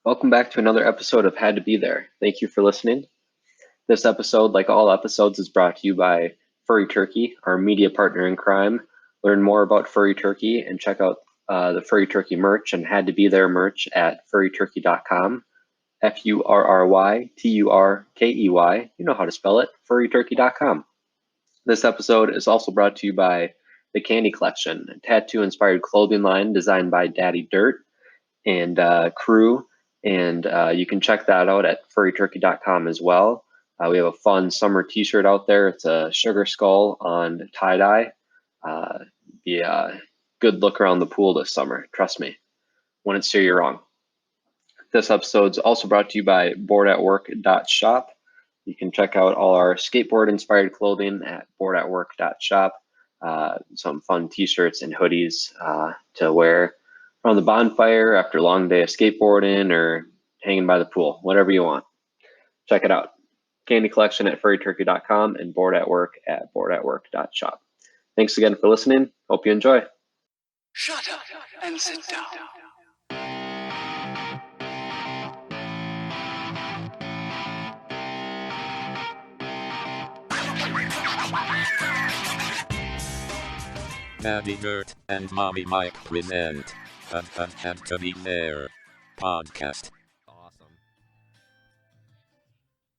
Welcome back to another episode of Had to Be There. Thank you for listening. This episode, like all episodes, is brought to you by Furry Turkey, our media partner in crime. Learn more about Furry Turkey and check out the Furry Turkey merch and Had to Be There merch at furryturkey.com. FURRYTURKEY. You know how to spell it. Furryturkey.com. This episode is also brought to you by the Candy Collection, a tattoo-inspired clothing line designed by Daddy Dirt and crew, and you can check that out at furryturkey.com as well. We have a fun summer t-shirt out there. It's a sugar skull on tie-dye. Be a good look around the pool this summer, trust me. When it's here, you're wrong. This episode's also brought to you by boardatwork.shop. You can check out all our skateboard-inspired clothing at boardatwork.shop. Some fun t-shirts and hoodies to wear around the bonfire after a long day of skateboarding or hanging by the pool, whatever you want. Check it out. Candy Collection at furryturkey.com and Board at Work at boardatwork.shop. Thanks again for listening. Hope you enjoy. Shut up and sit down. Daddy Dirt and Mommy Mike present Had to Be There podcast. Awesome.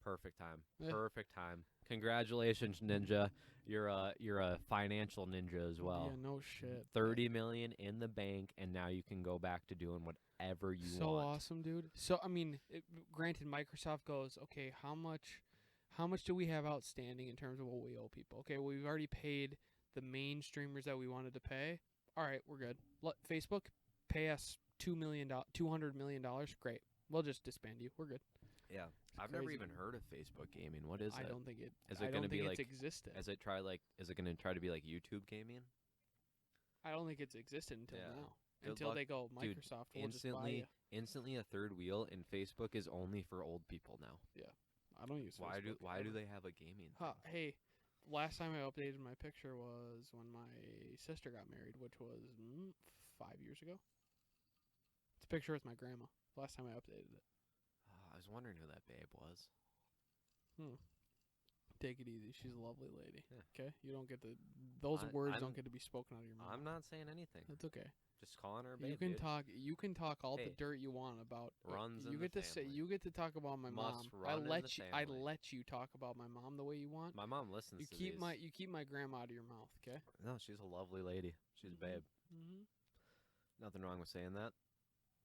Perfect time. Perfect time. Congratulations, Ninja. You're a financial ninja as well. Yeah, no shit. 30 million in the bank, and now you can go back to doing whatever you want. So awesome, dude. So I mean, granted, Microsoft goes, okay, how much do we have outstanding in terms of what we owe people? Okay, well, we've already paid the main streamers that we wanted to pay. All right, we're good. Facebook, pay us $200 million. Great. We'll just disband you. We're good. Yeah. I've never even heard of Facebook gaming. What is it? I don't think it. Is it going to be like? Existed. Is it going to try to be like YouTube gaming? I don't think it's existed until now. Good until luck. they go, Microsoft will just buy you. Instantly a third wheel, and Facebook is only for old people now. Yeah, I don't use. Why Facebook do they have a gaming? Hey, last time I updated my picture was when my sister got married, which was 5 years ago. It's a picture with my grandma. Last time I updated it. I was wondering who that babe was. Take it easy. She's a lovely lady. Yeah. Okay, you don't get to. Those words don't get to be spoken out of your mouth. I'm not saying anything. That's okay. Just calling her a babe. You can dude. talk. You can talk all the dirt you want about. Runs you in get the to say. family. You get to talk about my mom. I let you. I let you talk about my mom the way you want. My mom listens. You keep my grandma out of your mouth. Okay. No, she's a lovely lady. She's a babe. Nothing wrong with saying that.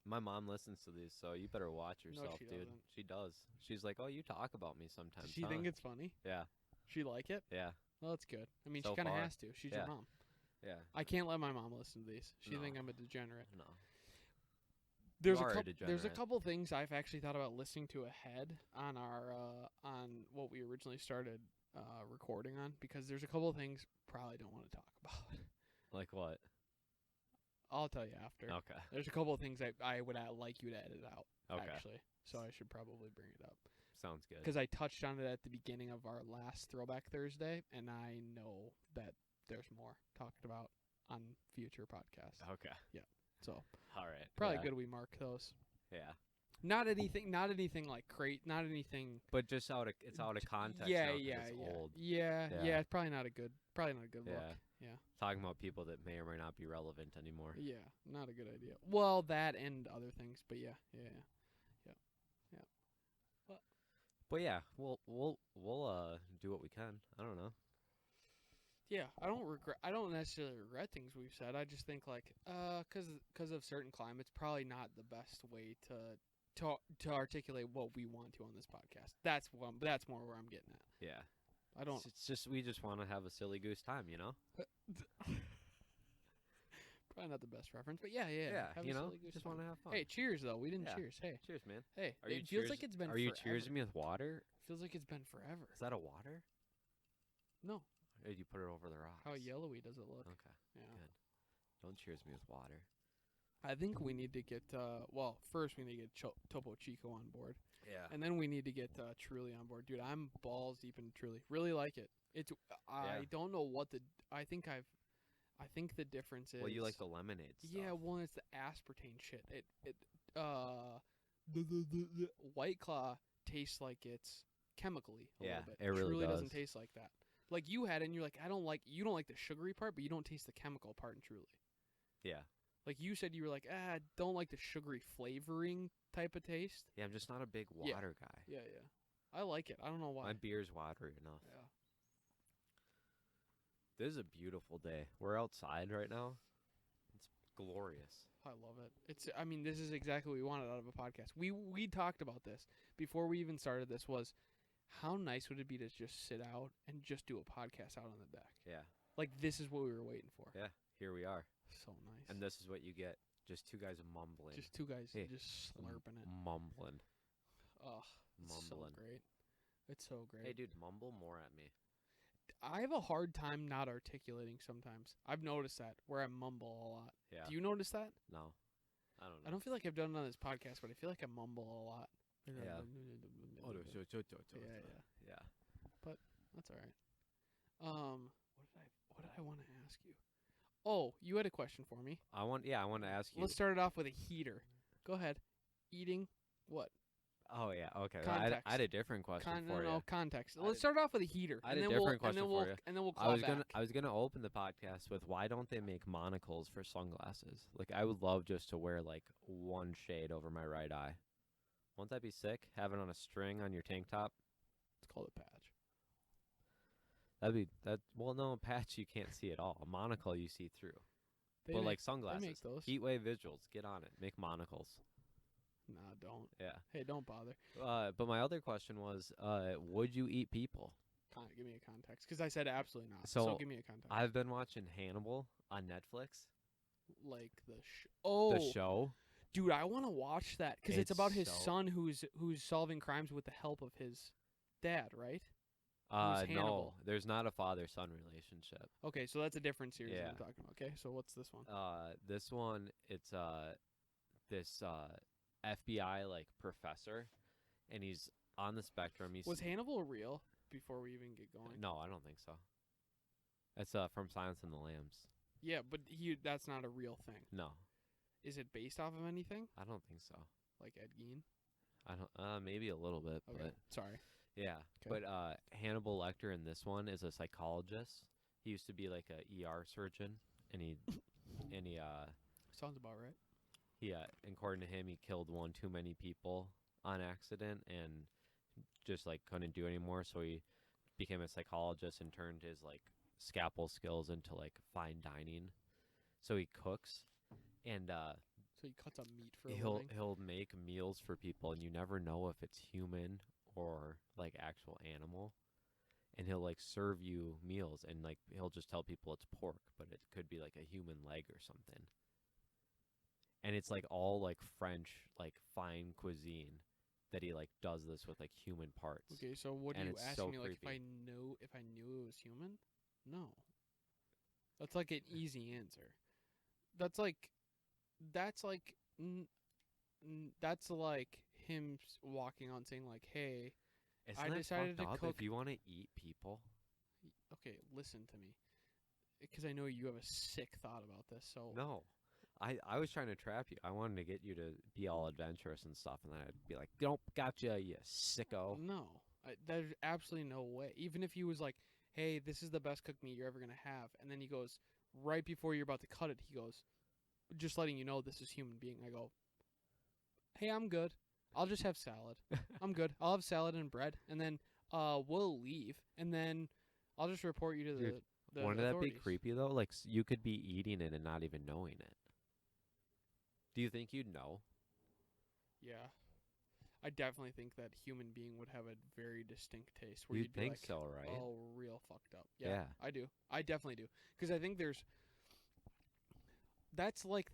My mom listens to these, so you better watch yourself, dude. Doesn't. She does. She's like, "Oh, you talk about me sometimes." Does she think it's funny? Yeah. She like it? Yeah. Well, that's good. I mean, So she kind of far. has to. She's your mom. Yeah. I can't let my mom listen to these. She think I'm a degenerate. No. There's a couple things I've actually thought about listening to ahead on our on what we originally started recording on, because there's a couple of things probably don't want to talk about. Like what? I'll tell you after. Okay. There's a couple of things that I would like you to edit out. Okay. Actually, so I should probably bring it up. Sounds good. Because I touched on it at the beginning of our last Throwback Thursday, and I know that there's more talked about on future podcasts. Okay. Yeah. So. All right. Probably good we mark those. Yeah. Not anything like not anything. But just it's out of context. Yeah, now 'cause yeah, it's yeah. old. Yeah. It's probably not a good look. Yeah. Talking about people that may or may not be relevant anymore. Yeah, not a good idea. Well, that and other things, but yeah. But yeah, we'll do what we can. I don't know. Yeah, I don't necessarily regret things we've said. I just think like, cause of certain climates, probably not the best way to articulate what we want to on this podcast. That's more where I'm getting at. Yeah. I don't. It's just we just want to have a silly goose time, you know. Probably not the best reference, but yeah. You know, just want to have fun. Hey, cheers though. We didn't cheers. Hey, cheers, man. Hey, it feels like it's been. Are you forever. cheersing me with water? Feels like it's been forever. Is that a water? No. Or did you put it over the rocks? How yellowy does it look? Okay. Yeah. Good. Don't cheers me with water. I think we need to get. First we need to get Topo Chico on board. Yeah. And then we need to get Truly on board, dude. I'm balls deep in Truly. Really like it. It's. I don't know what the. I think the difference is. Well, you like the lemonade stuff. Yeah, well, it's the aspartame shit. White Claw tastes like it's chemically a Yeah, little bit. it really Truly doesn't does. taste like that. Like you had it and you're like, you don't like the sugary part, but you don't taste the chemical part in Truly. Yeah. Like you said, you were like, I don't like the sugary flavoring type of taste. Yeah, I'm just not a big Yeah. water guy. Yeah. I like it. I don't know why. My beer's watery enough. Yeah. This is a beautiful day. We're outside right now. It's glorious. I love it. I mean, this is exactly what we wanted out of a podcast. We talked about this before we even started this, was how nice would it be to just sit out and just do a podcast out on the deck? Yeah. Like, this is what we were waiting for. Yeah. Here we are. So nice. And this is what you get. Just two guys mumbling. Just two guys Hey, just slurping it. Mumbling. Oh, it's so Mumbling. great. It's so great. Hey, dude, mumble more at me. I have a hard time not articulating sometimes. I've noticed that, where I mumble a lot. Yeah. Do you notice that? No. I don't know. I don't feel like I've done it on this podcast, but I feel like I mumble a lot. Yeah. Yeah. Yeah. That's all right. What did I want to ask you? Oh, you had a question for me. I want to ask you. Let's start it off with a heater. Go ahead. Eating what? Oh yeah, okay. Context. I had a different question for you. Context. I Let's had- start off with a heater. I had and a then different and then question we'll, for you. And then we'll I claw was back. gonna open the podcast with, why don't they make monocles for sunglasses? Like, I would love just to wear like one shade over my right eye. Won't that be sick? Have it on a string on your tank top. It's called a patch. Well, no, a patch you can't see at all. A monocle you see through. They But make- like they sunglasses, make those. Heatwave Visuals, get on it. Make monocles. Nah, don't. Yeah. Hey, don't bother. But my other question was, would you eat people? Give me a context, because I said absolutely not. So, So give me a context. I've been watching Hannibal on Netflix. Like the The show. dude, I want to watch that because it's It's about his so- son who's solving crimes with the help of his dad, right? Who's No, Hannibal? there's not a father-son relationship. Okay, so that's a different series that Yeah. I'm talking about. Okay, so what's this one? This one, it's this FBI like professor, and he's on the spectrum. Was Hannibal real before we even get going? No, I don't think so. It's from Silence and the Lambs. Yeah, but that's not a real thing. No, Is it based off of anything? I don't think so. Like Ed Gein? I don't. Maybe a little bit, Okay, but sorry. yeah. 'Kay. But Hannibal Lecter in this one is a psychologist. He used to be like a ER surgeon, and he Sounds about right. according to him, he killed one too many people on accident and just like couldn't do anymore. So he became a psychologist and turned his like scalpel skills into like fine dining. So he cooks, and So he cuts up meat for a living. he'll make meals for people, and you never know if it's human or like actual animal. And he'll like serve you meals, and like he'll just tell people it's pork, but it could be like a human leg or something. And it's like all like French, like fine cuisine that he like does this with like human parts. Okay, so what are And you it's asking so me? Like if I knew it was human? No. That's like an easy answer. That's like him walking on saying like, "Hey, Isn't I that decided fucked to up cook." if you want to eat people? Okay, listen to me, because I know you have a sick thought about this. So No. I was trying to trap you. I wanted to get you to be all adventurous and stuff, and then I'd be like, "Don't gotcha, you sicko." no, there's absolutely no way. Even if he was like, "Hey, this is the best cooked meat you're ever gonna have," and then he goes right before you're about to cut it, he goes, "Just letting you know this is human being." I go, "Hey, I'm good. I'll just have salad. I'm good. I'll have salad and bread, and then we'll leave, and then I'll just report you to Dude, the Wouldn't that be authorities." creepy though? Like you could be eating it and not even knowing it. Do you think you'd know? Yeah. I definitely think that human being would have a very distinct taste. Where You'd you'd be think like, so, right? Oh, real fucked up. Yeah, Yeah. I do. I definitely do. Because I think that's like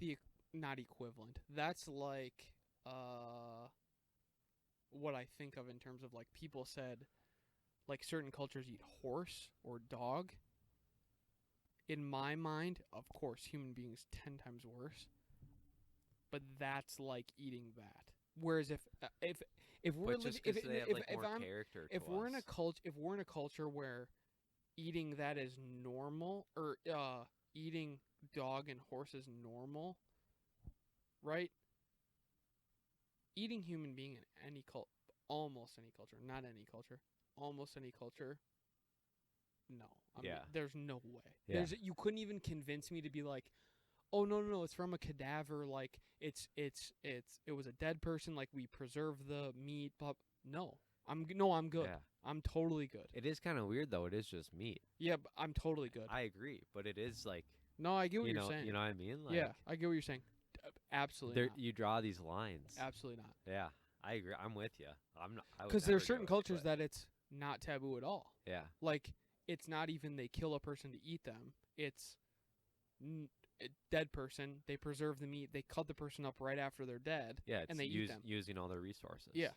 not equivalent. That's like what I think of in terms of like people said, like certain cultures eat horse or dog. In my mind, of course, human beings 10 times worse. But that's like eating that. Whereas if we're But just if, 'cause they have if, like if more I'm character if to we're in us. if we're in a culture where eating that is normal, or eating dog and horse is normal, right? eating human being in any almost any culture, not any culture, almost any culture. No, I mean, there's no way. Yeah. You couldn't even convince me to be like, oh no, it's from a cadaver. Like it was a dead person. Like we preserve the meat. But no, I'm good. Yeah. I'm totally good. It is kind of weird though. It is just meat. Yeah, but I'm totally good. I agree, but it is like No, I get what you're saying. You know what I mean? Like, yeah, I get what you're saying. Absolutely not. You draw these lines. Absolutely not. Yeah, I agree. I'm with you. I'm not Because there's certain cultures that it's not taboo at all. Yeah. Like it's not even they kill a person to eat them. It's a dead person. They preserve the meat. They cut the person up right after they're dead. Yeah, it's and they eat them. Using all their resources. Yeah.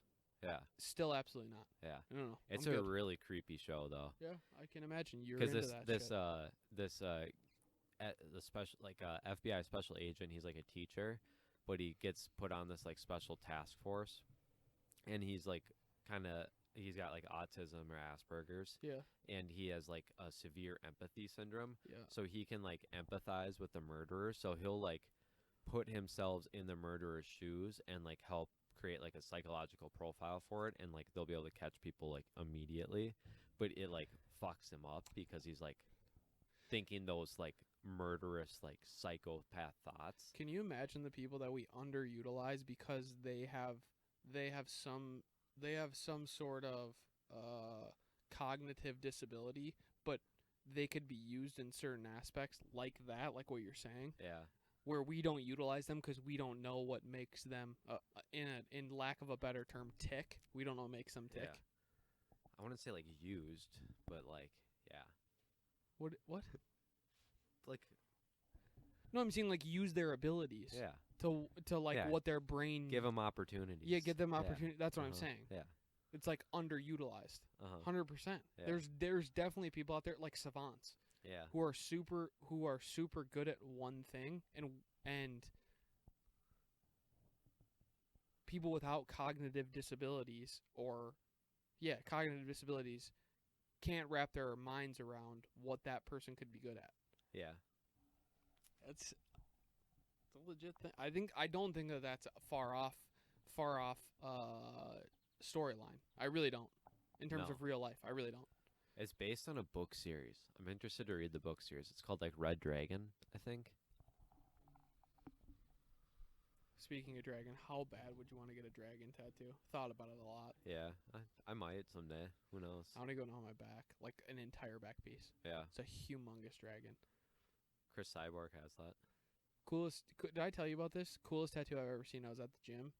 Yeah. Still absolutely not. Yeah. No. It's I'm a good. really creepy show though. Yeah, I can imagine you're into that shit. The special FBI special agent, he's like a teacher, but he gets put on this like special task force, and he's like he's got like autism or Asperger's. Yeah. And he has like a severe empathy syndrome. Yeah. So he can like empathize with the murderer. So he'll like put himself in the murderer's shoes and like help create like a psychological profile for it, and like they'll be able to catch people like immediately. But it like fucks him up because he's like thinking those like murderous like psychopath thoughts. Can you imagine the people that we underutilize because they have some sort of cognitive disability, but they could be used in certain aspects like that, like what you're saying. Yeah. Where we don't utilize them because we don't know what makes them, in lack of a better term, tick. We don't know what makes them tick. Yeah. I wouldn't say like used, but like yeah. What? Like. No, I'm saying like use their abilities. Yeah. To like what their brain. Give them opportunities. Yeah, give them opportunity. That's what I'm saying. Yeah. It's like underutilized. 100%. Yeah. There's definitely people out there like savants. Yeah. Who are super good at one thing, and people without cognitive disabilities can't wrap their minds around what that person could be good at. Yeah. It's a legit thing. I don't think that that's a far off storyline. I really don't. In terms of real life, I really don't. It's based on a book series. I'm interested to read the book series. It's called like Red Dragon, I think. Speaking of dragon, how bad would you want to get a dragon tattoo? Thought about it a lot. Yeah, I might someday. Who knows? I want to go down my back, like an entire back piece. Yeah. It's a humongous dragon. Chris Cyborg has that. Did I tell you about this? Coolest tattoo I've ever seen. I was at the gym.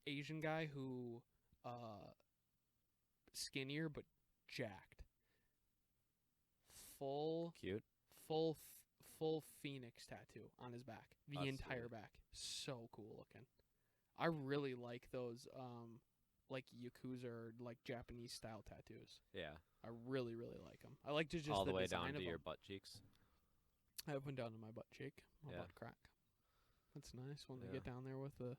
Asian guy who, skinnier but jacked. Cute. Full phoenix tattoo on his back. The entire back. So cool looking. I really like those like Yakuza or like Japanese style tattoos. Yeah. I really like them. I like to just all the way design down to of your 'em. butt cheeks. I went down to my butt cheek, my Yeah. butt crack. That's nice when they Yeah. get down there with the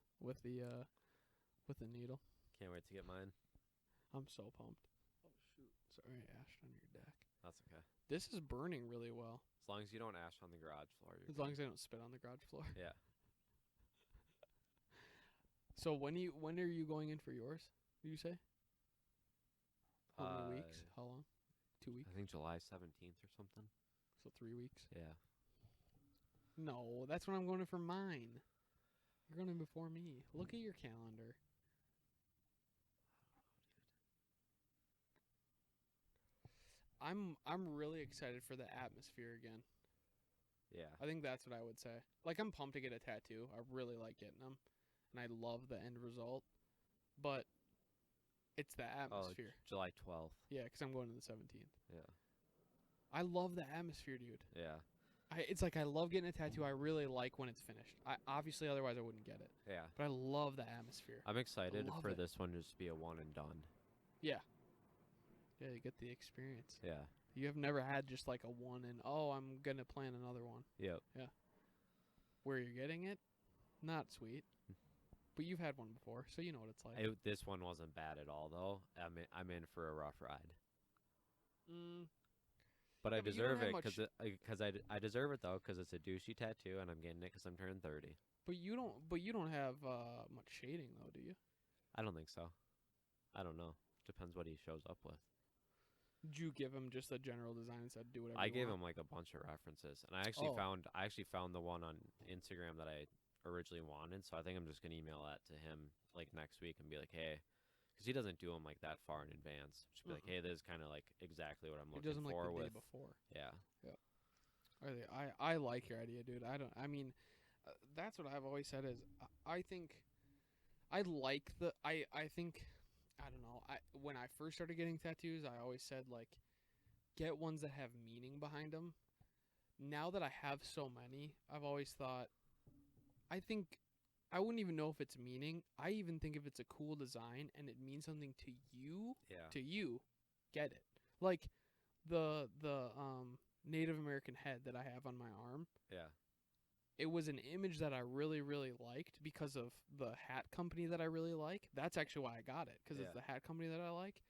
needle. Can't wait to get mine. I'm so pumped. Oh shoot! Sorry, I ashed on your deck. That's okay. This is burning really well. As long as you don't ash on the garage floor. As long as I don't spit on the garage floor. Yeah. So when are you going in for yours? Did you say? How many weeks? How long? 2 weeks? I think July 17th or something. So 3 weeks? Yeah. No, that's when I'm going in for mine. You're going in before me. Look at your calendar. I'm really excited for the atmosphere again. Yeah. I think that's what I would say. Like, I'm pumped to get a tattoo. I really like getting them. And I love the end result. But it's the atmosphere. July 12th. Yeah, because I'm going to the 17th. Yeah. I love the atmosphere, dude. Yeah. It's like I love getting a tattoo. I really like when it's finished. Obviously, otherwise I wouldn't get it. Yeah. But I love the atmosphere. I'm excited love for it. this one just to be a one and done. Yeah. Yeah, you get the experience. Yeah. You have never had just like a one and, oh, I'm going to plan another one. Yep. Yeah. Where you're getting it, not sweet. But you've had one before, so you know what it's like. This one wasn't bad at all, though. I'm in for a rough ride. But I Yeah, but you don't deserve have it much- because I deserve it though because it's a douchey tattoo and I'm getting it because I'm turning 30. But you don't have much shading though, do you? I don't think so. I don't know. Depends what he shows up with. Did you give him just a general design and said do whatever? I you gave want? him like a bunch of references, and I actually Oh. found the one on Instagram that I originally wanted. So I think I'm just gonna email that to him like next week and be like, hey, because he doesn't do them like that far in advance. Just be like, hey, this is kind of like exactly what I'm He does looking them like for the with. day before. Yeah. I like your idea, dude. I mean, that's what I've always said is I think I like the I think I don't know. When I first started getting tattoos, I always said like get ones that have meaning behind them. Now that I have so many, I've always thought I think I wouldn't even know if it's meaning. I even think if it's a cool design and it means something Yeah. to you, get it. Like the Native American head that I have on my arm. Yeah. It was an image that I really, really liked because of the hat company that I really like. That's actually why I got it, because it's Yeah. the hat company that I like.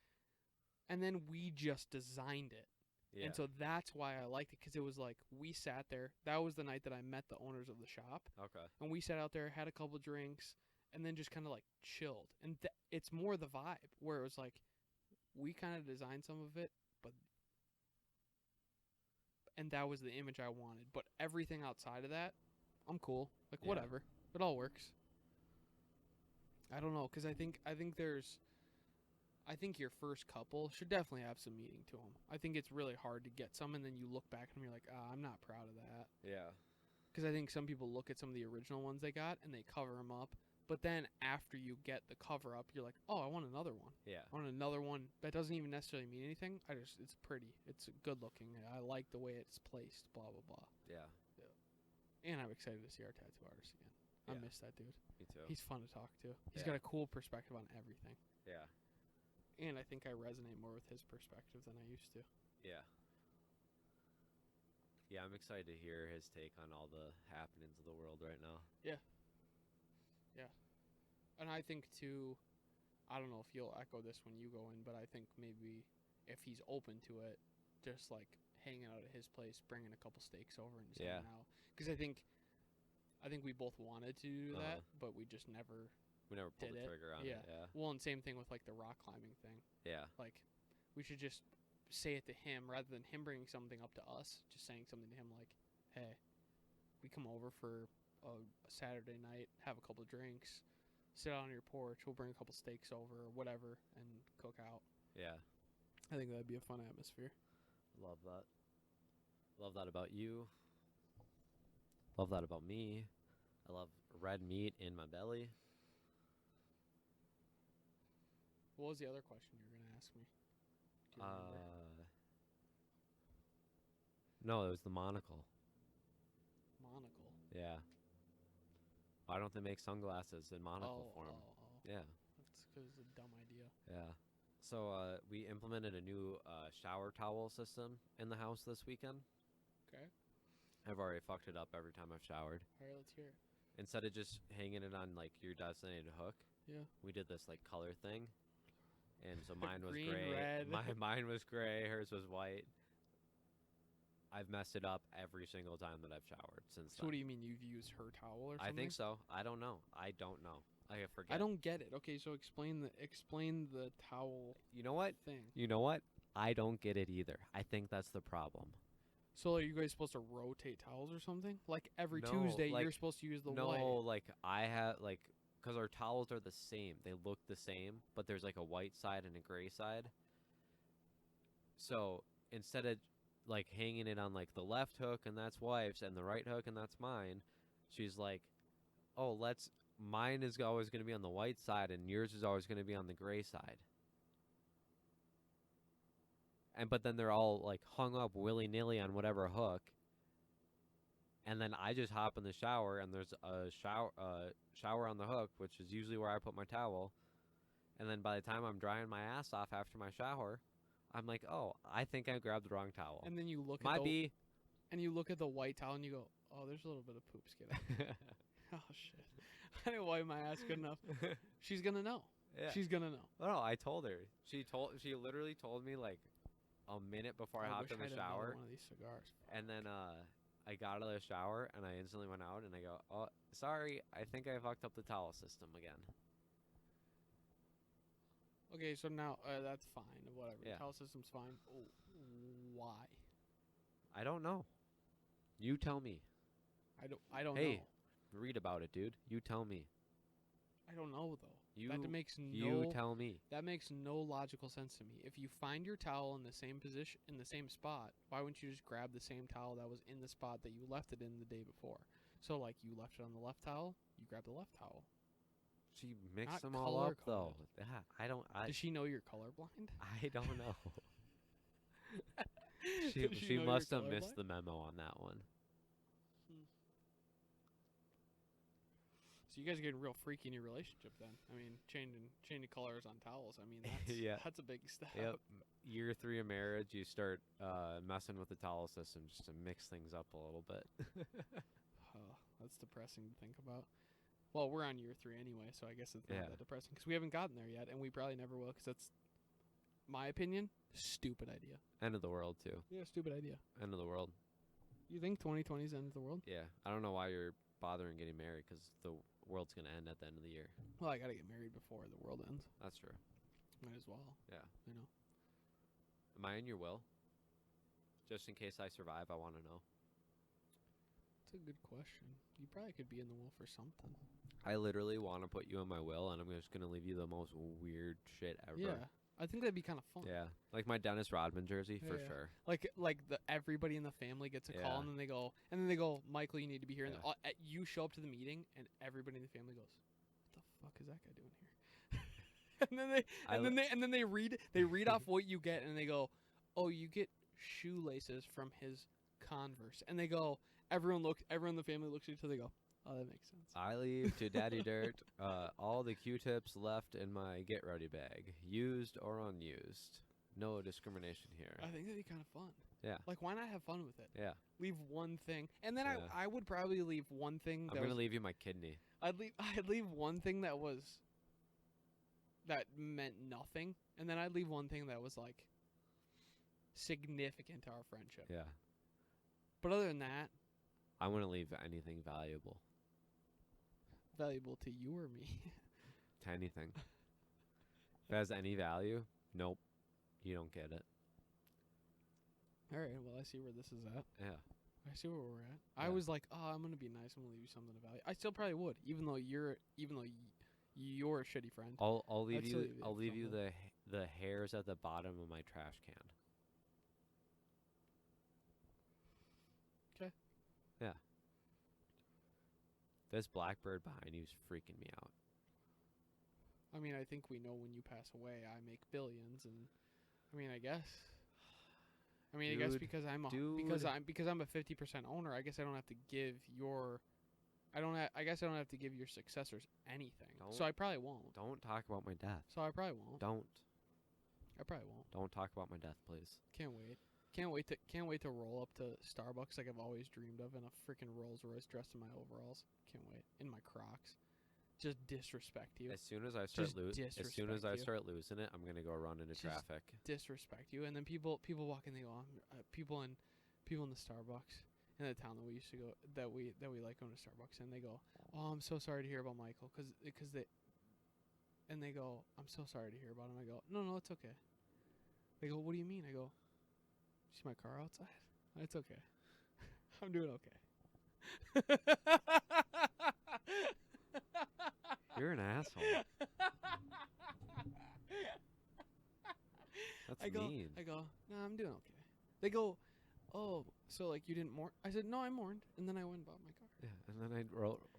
And then we just designed it. Yeah. And so that's why I liked it, because it was like we sat there. That was the night that I met the owners of the shop. Okay. And we sat out there, had a couple drinks, and then just kind of like chilled. And it's more the vibe where it was like we kind of designed some of it, and that was the image I wanted. But everything outside of that, I'm cool. Like Yeah. whatever, it all works. I don't know, because I think your first couple should definitely have some meaning to them. I think it's really hard to get some, and then you look back and you're like, I'm not proud of that. Yeah. Because I think some people look at some of the original ones they got and they cover them up. But then after you get the cover up, you're like, oh, I want another one. Yeah. I want another one that doesn't even necessarily mean anything. It's pretty. It's good looking. I like the way it's placed. Blah blah blah. Yeah. And I'm excited to see our tattoo artist again. I Yeah. miss that dude. Me too. He's fun to talk to. He's Yeah. got a cool perspective on everything. Yeah. And I think I resonate more with his perspective than I used to. Yeah. Yeah, I'm excited to hear his take on all the happenings of the world right now. And I think too, I don't know if you'll echo this when you go in, but I think maybe if he's open to it, just like hanging out at his place, bringing a couple steaks over and just Yeah. hanging out. Because I think we both wanted to do that, but we just never. We never pulled Did the it? trigger on Yeah. it. Yeah. Well, and same thing with like the rock climbing thing. Yeah. Like, we should just say it to him rather than him bringing something up to us. Just saying something to him like, "Hey, we come over for a Saturday night, have a couple of drinks, sit out on your porch. We'll bring a couple steaks over or whatever and cook out." Yeah. I think that'd be a fun atmosphere. Love that. Love that about you. Love that about me. I love red meat in my belly. What was the other question you were gonna ask me? Do you remember? No, it was the monocle. Monocle. Yeah. Why don't they make sunglasses in monocle form? Yeah. That's because it's a dumb idea. Yeah. So we implemented a new shower towel system in the house this weekend. Okay. I've already fucked it up every time I've showered. All right, let's hear it. Instead of just hanging it on like your designated hook, Yeah. we did this like color thing. And so mine was Green, gray. red. Mine was gray. Hers was white. I've messed it up every single time that I've showered since. So what do you mean you've used her towel or something? I think so. I don't know. I forget. I don't get it. Okay, so explain the towel You know what? thing. You know what? I don't get it either. I think that's the problem. So are you guys supposed to rotate towels or something? Like every No, Tuesday like- you're supposed to use the No, white. like I have like because our towels are the same. They look the same, but there's like a white side and a gray side. So instead of like hanging it on like the left hook and that's wife's and the right hook and that's mine, she's like, "Oh, mine is always going to be on the white side and yours is always going to be on the gray side." But then they're all like hung up willy-nilly on whatever hook. And then I just hop in the shower and there's a shower on the hook, which is usually where I put my towel. And then by the time I'm drying my ass off after my shower, I'm like, "Oh, I think I grabbed the wrong towel." And then you look Might at the be. and you look at the white towel and you go, "Oh, there's a little bit of poop skidding." Oh shit. I didn't wipe my ass good enough. She's going to know. Yeah. She's going to know. No, I told her. She literally told me like a minute before I hopped wish in the I had another shower, one of these cigars. and then I got out of the shower and I instantly went out and I go, oh, sorry, I think I fucked up the towel system again. Okay, so now that's fine. Whatever. Yeah. The towel system's fine. Oh, why? I don't know. You tell me. I don't Hey, know. read about it, dude. You tell me. I don't know though. You that tell me. That makes no logical sense to me. If you find your towel in the same position, in the same spot, why wouldn't you just grab the same towel that was in the spot that you left it in the day before? So, like, you left it on the left towel, you grab the left towel. She mixed Not them all up, though. color-coded. Yeah, I don't. Does she know you're colorblind? I don't know. Does she know you're must have missed colorblind? the memo on that one. So you guys are getting real freaky in your relationship then. I mean, changing colors on towels. I mean, that's Yeah. that's a big step. Yep. Year 3 of marriage, you start messing with the towel system just to mix things up a little bit. Oh, that's depressing to think about. Well, we're on year 3 anyway, so I guess it's Yeah. not that depressing because we haven't gotten there yet, and we probably never will. Because that's my opinion. Stupid idea. End of the world, too. Yeah, stupid idea. End of the world. You think 2020 is the end of the world? Yeah. I don't know why you're bothering getting married because the world's going to end at the end of the year. Well, I gotta get married before the world ends. That's true. Might as well. Yeah. You know. Am I in your will? Just in case I survive, I want to know. It's a good question. You probably could be in the will for something. I literally want to put you in my will, and I'm just going to leave you the most weird shit ever. Yeah, I think that'd be kind of fun. Yeah. Like my Dennis Rodman jersey, for Yeah. sure. Like everybody in the family gets a Yeah. call, and then they go, Michael, you need to be here. Yeah. And you show up to the meeting, and everybody in the family goes, what the fuck is that guy doing here? and then they read off what you get, and they go, oh, you get shoelaces from his Converse, and they go, everyone in the family looks at each other, they go, oh, that makes sense. I leave to Daddy Dirt all the Q-tips left in my get ready bag, used or unused. No discrimination here. I think that'd be kind of fun. Yeah. Like, why not have fun with it? Yeah. Leave one thing, and then Yeah. I would probably leave one thing. I'm going to leave you my kidney. I'd leave one thing that meant nothing, and then I'd leave one thing that was like significant to our friendship. Yeah. But other than that, I want to leave anything valuable. valuable to you or me. To anything. If it has any value, nope. You don't get it. All right, well, I see where this is at. Yeah. I see where we're at. I Yeah. was like, oh, I'm gonna be nice. I'm gonna leave you something of value. I still probably would, even though you're a shitty friend. I'll leave I'd still you leave it I'll leave you something. the hairs at the bottom of my trash can. 'Kay. Yeah. This blackbird behind you is freaking me out. I mean, I think we know when you pass away, I make billions, and I mean, I guess Dude, because I'm a dude. because I'm a 50% owner, I guess I don't have to give your successors anything. So Don't- I probably won't. Don't talk about my death. So I probably won't. Don't. I probably won't. Don't talk about my death, please. Can't wait. Can't wait to roll up to Starbucks like I've always dreamed of in a freaking Rolls Royce dressed in my overalls. Can't wait. In my Crocs. Just disrespect you. As soon as I start Just disrespect you. start losing it, I'm gonna go run into Just traffic. Disrespect you, and then people walk in, they go, people in the Starbucks in the town that we used to go, that we like going to Starbucks, and they go, oh, I'm so sorry to hear about Michael, and they go, I'm so sorry to hear about him. I go, no, it's okay. They go, what do you mean? I go, see my car outside? It's okay. I'm doing okay. You're an asshole. That's mean. I go, no, I'm doing okay. They go, oh, so like you didn't mourn? I said, no, I mourned, and then I went and bought my car. Yeah, and then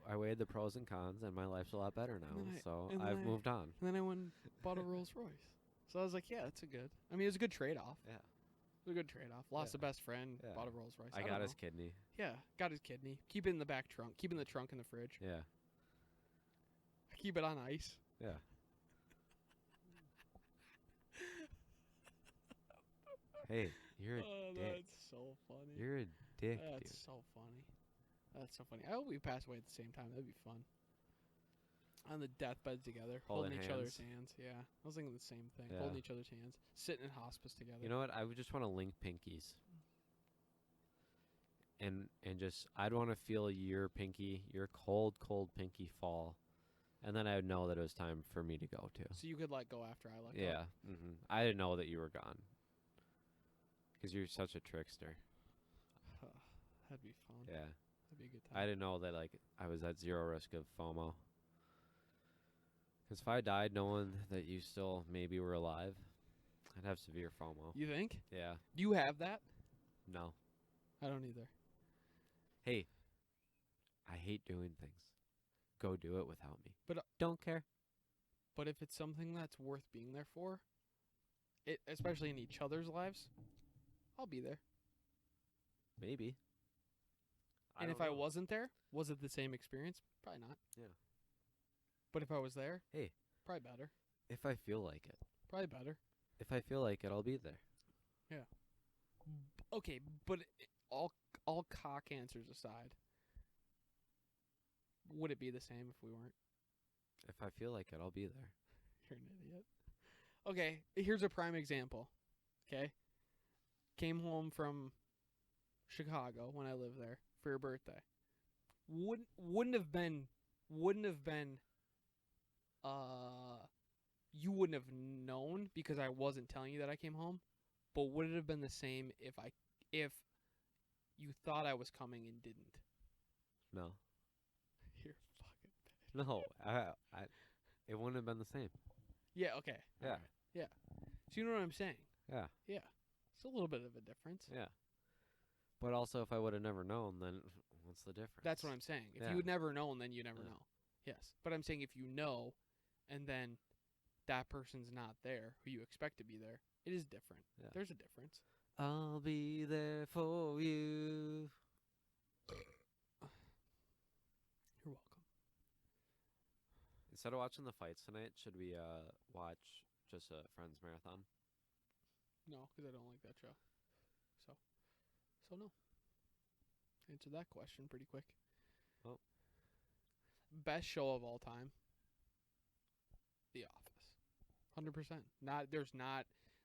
I weighed the pros and cons, and my life's a lot better now. then So and then I've I- moved on. And then I went and bought a Rolls Royce. So I was like, yeah, that's a good. I mean, it was a good trade-off. Yeah. It was a good trade-off. Lost Yeah. a best friend, Yeah. bought a Rolls Royce. I don't got his know. kidney. Yeah, got his kidney. Keep it in the back trunk. Keep it in the trunk in the fridge. Yeah. Keep it on ice. Yeah. Hey, you're a dick. That's so funny. You're a dick, That's dude. so funny. That's so funny. I hope we pass away at the same time. That'd be fun. On the deathbed together, Holding holding each other's hands. hands. Yeah, I was thinking the same thing. Yeah. Holding each other's hands, sitting in hospice together. You know what? I would just want to link pinkies. And just I'd want to feel your pinky, your cold pinky fall, and then I would know that it was time for me to go too. So you could let go after I let go. Yeah. I didn't know that you were gone. Because you're such a trickster. That'd be fun. Yeah. That'd be a good time. I didn't know that I was at zero risk of FOMO. Because if I died knowing that you still maybe were alive, I'd have severe FOMO. You think? Yeah. Do you have that? No. I don't either. Hey, I hate doing things. Go do it without me. But don't care. But if it's something that's worth being there for, especially in each other's lives, I'll be there. Maybe. And if I wasn't there, was it the same experience? Probably not. Yeah. But if I was there, hey, probably better. If I feel like it. Probably better. If I feel like it, I'll be there. Yeah. Okay, but all cock answers aside, would it be the same if we weren't? If I feel like it, I'll be there. You're an idiot. Okay, here's a prime example. Okay? Came home from Chicago when I lived there for your birthday. Wouldn't have been you wouldn't have known because I wasn't telling you that I came home, but would it have been the same if you thought I was coming and didn't? No. You're fucking bad. No, it wouldn't have been the same. Yeah, okay. Yeah. Right. Yeah. So you know what I'm saying? Yeah. Yeah. It's a little bit of a difference. Yeah. But also, if I would have never known, then what's the difference? That's what I'm saying. If Yeah. you had never known, then you never know. Yes. But I'm saying if you know, and then that person's not there, who you expect to be there, it is different. Yeah. There's a difference. I'll be there for you. You're welcome. Instead of watching the fights tonight, should we watch just a Friends marathon? No, because I don't like that show. So no. Answer that question pretty quick. Oh. Best show of all time. The Office. 100%.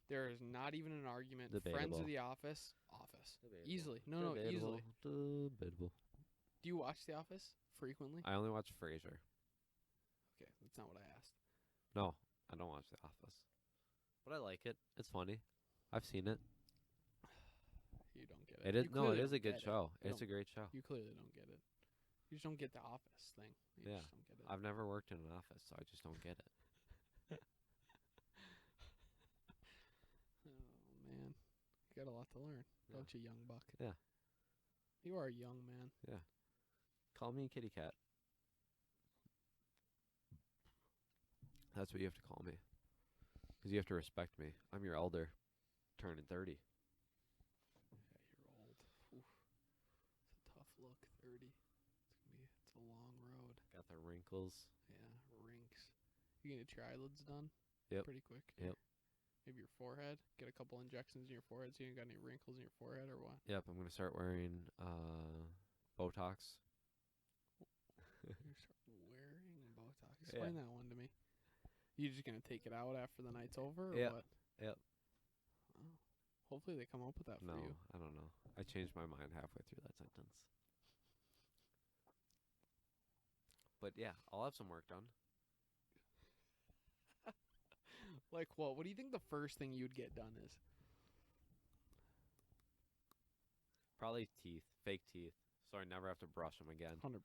There is not even an argument. Debatable. Friends of The Office. Debatable. Easily. No, easily. Debatable. Do you watch The Office frequently? I only watch Frasier. Okay, that's not what I asked. No, I don't watch The Office. But I like it. It's funny. I've seen it. You don't get it. It is no, it is a good show. It's a great show. You clearly don't get it. You just don't get the Office thing. You Yeah. just don't get it. I've never worked in an office, so I just don't get it. Oh man, you got a lot to learn, Yeah. don't you, young buck? Yeah. You are a young man. Yeah. Call me Kitty Cat. That's what you have to call me. Because you have to respect me. I'm your elder, turning 30. Yeah, you're old. Oof. It's a tough look. 30. It's a long road. Got the wrinkles. Yeah, rinks. You gonna get your eyelids done? Yep. Pretty quick. Yep. Maybe your forehead. Get a couple injections in your forehead so you ain't got any wrinkles in your forehead or what? Yep, I'm going to start wearing Botox. You start wearing Botox. Explain that one to me. You just gonna take it out after the night's over, or what? Yep. Oh. Hopefully they come up with that No, for you. I don't know. I changed my mind halfway through that sentence. But yeah, I'll have some work done. Like what? What do you think the first thing you'd get done is? Probably teeth, fake teeth, so I never have to brush them again. 100%.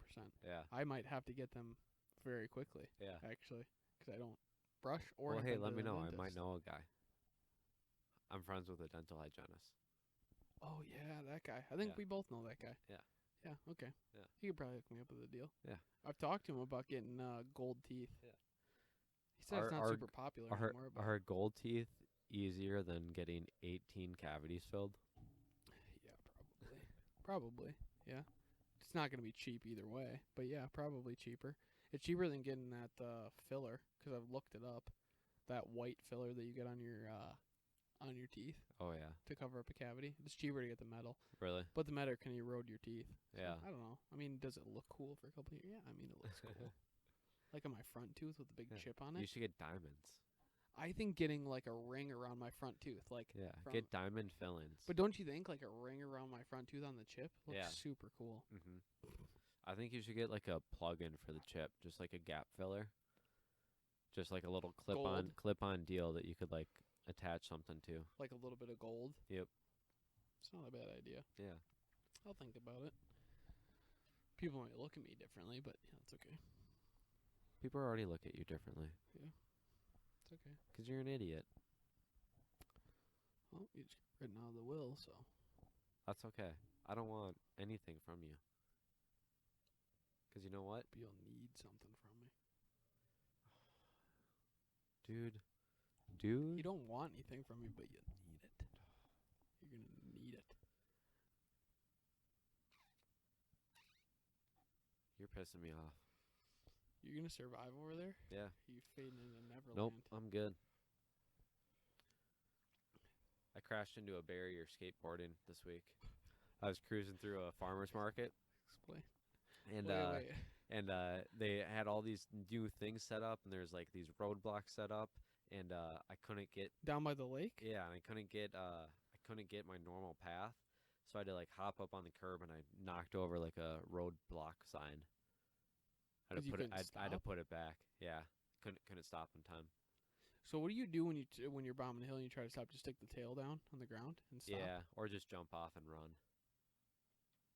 Yeah. I might have to get them very quickly. Yeah. Actually, because I don't brush or. Well, get hey, them let to me the know. I dentist. might know a guy. I'm friends with a dental hygienist. Oh yeah, that guy. I think Yeah. we both know that guy. Yeah. Yeah. Okay. Yeah. He could probably hook me up with a deal. Yeah. I've talked to him about getting gold teeth. Yeah. He said it's not Are- super popular anymore. But Are gold teeth easier than getting 18 cavities filled? yeah, probably. Yeah. It's not going to be cheap either way, but yeah, probably cheaper. It's cheaper than getting that filler because I've looked it up. That white filler that you get on your teeth Oh, yeah. to cover up a cavity. It's cheaper to get the metal, Really? but the metal can erode your teeth. So, Yeah. I don't know. I mean, does it look cool for a couple of years? Yeah, I mean, it looks cool. Like on my front tooth with a big Yeah. chip on You it. should get diamonds. I think getting like a ring around my front tooth, like Yeah, from- get diamond fillings. But don't you think like a ring around my front tooth on the chip looks Yeah. super cool? I think you should get like a plug-in for the chip, just like a gap filler. Just like a little Gold. clip-on deal that you could like attach something to. Like a little bit of gold. Yep. It's not a bad idea. Yeah. I'll think about it. People might look at me differently, but yeah, it's okay. People already look at you differently. It's okay. 'Cause you're an idiot. Well, you just got written out of the will, so. That's okay. I don't want anything from you. 'Cause you know what? But you'll need something from me. Dude. You don't want anything from me, but you need it. You're going to need it. You're pissing me off. You're going to survive over there? Yeah. You fading into Neverland. Nope, I'm good. I crashed into a barrier skateboarding this week. I was cruising through a farmer's market, Explain. and Wait. and they had all these new things set up, and there's like these roadblocks set up, and I couldn't get Down by the lake? and I couldn't get my normal path, so I had to like hop up on the curb, and I knocked over like a roadblock sign. I had 'Cause to you put it. couldn't I had to stop? put it back. Yeah, couldn't stop in time. So what do you do when when you're bombing a hill and you try to stop? Just stick the tail down on the ground and stop? Yeah, or just jump off and run.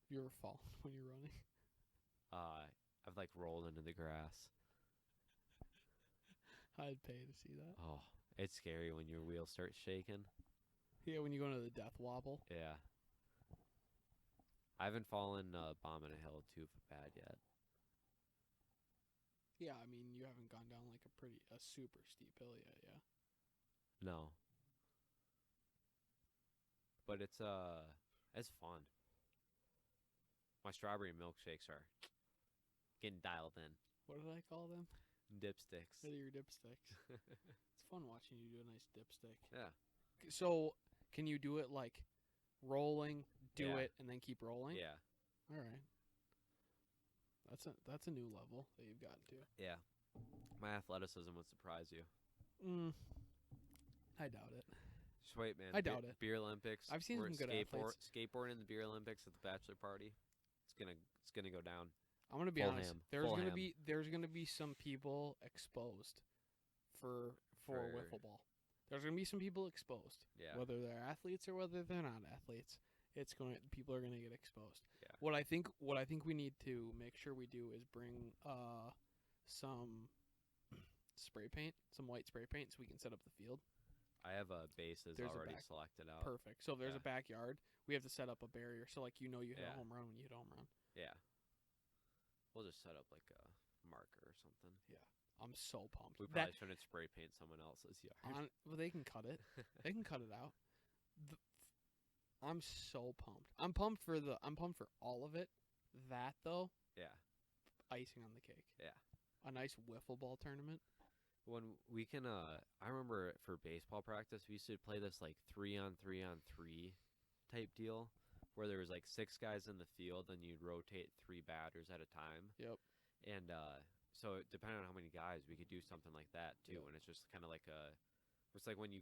You ever fall when you're running? I've like rolled into the grass. I'd pay to see that. Oh, it's scary when your wheels start shaking. Yeah, when you go into the death wobble. Yeah. I haven't fallen bombing a hill too bad yet. Yeah, I mean, you haven't gone down like a super steep hill yet, yeah. No. But it's fun. My strawberry milkshakes are getting dialed in. What did I call them? Dipsticks. They're your dipsticks. It's fun watching you do a nice dipstick. Yeah. So, can you do it like rolling, do Yeah. it, and then keep rolling? Yeah. All right. That's a new level that you've gotten to. Yeah. My athleticism would surprise you. I doubt it. Just wait, man. I doubt it. Beer Olympics. I've seen we're some good athletes. skateboarding in the beer Olympics at the bachelor party. It's gonna go down. I'm gonna be Full honest. ham. There's Full gonna ham. be some people exposed for For- wiffle ball. There's gonna be some people exposed. Yeah. Whether they're athletes or whether they're not athletes, people are gonna get exposed. Yeah. What I think we need to make sure we do is bring some spray paint, some white spray paint, so we can set up the field. I have bases There's a already back- selected out. Perfect. So if there's yeah. a backyard, we have to set up a barrier so like you hit Yeah. a home run when you hit a home run. Yeah. We'll just set up like a marker or something. I'm so pumped. We probably shouldn't spray paint someone else's yard. Well, they can cut it. They can cut it out. I'm so pumped. I'm pumped for all of it. That though, Yeah. icing on the cake. Yeah. A nice wiffle ball tournament. When we can, I remember for baseball practice, we used to play this like 3-on-3-on-3 type deal, where there was like 6 guys in the field, and you'd rotate 3 batters at a time. Yep. And so depending on how many guys, we could do something like that too. Yep. And it's just kind of like it's like when you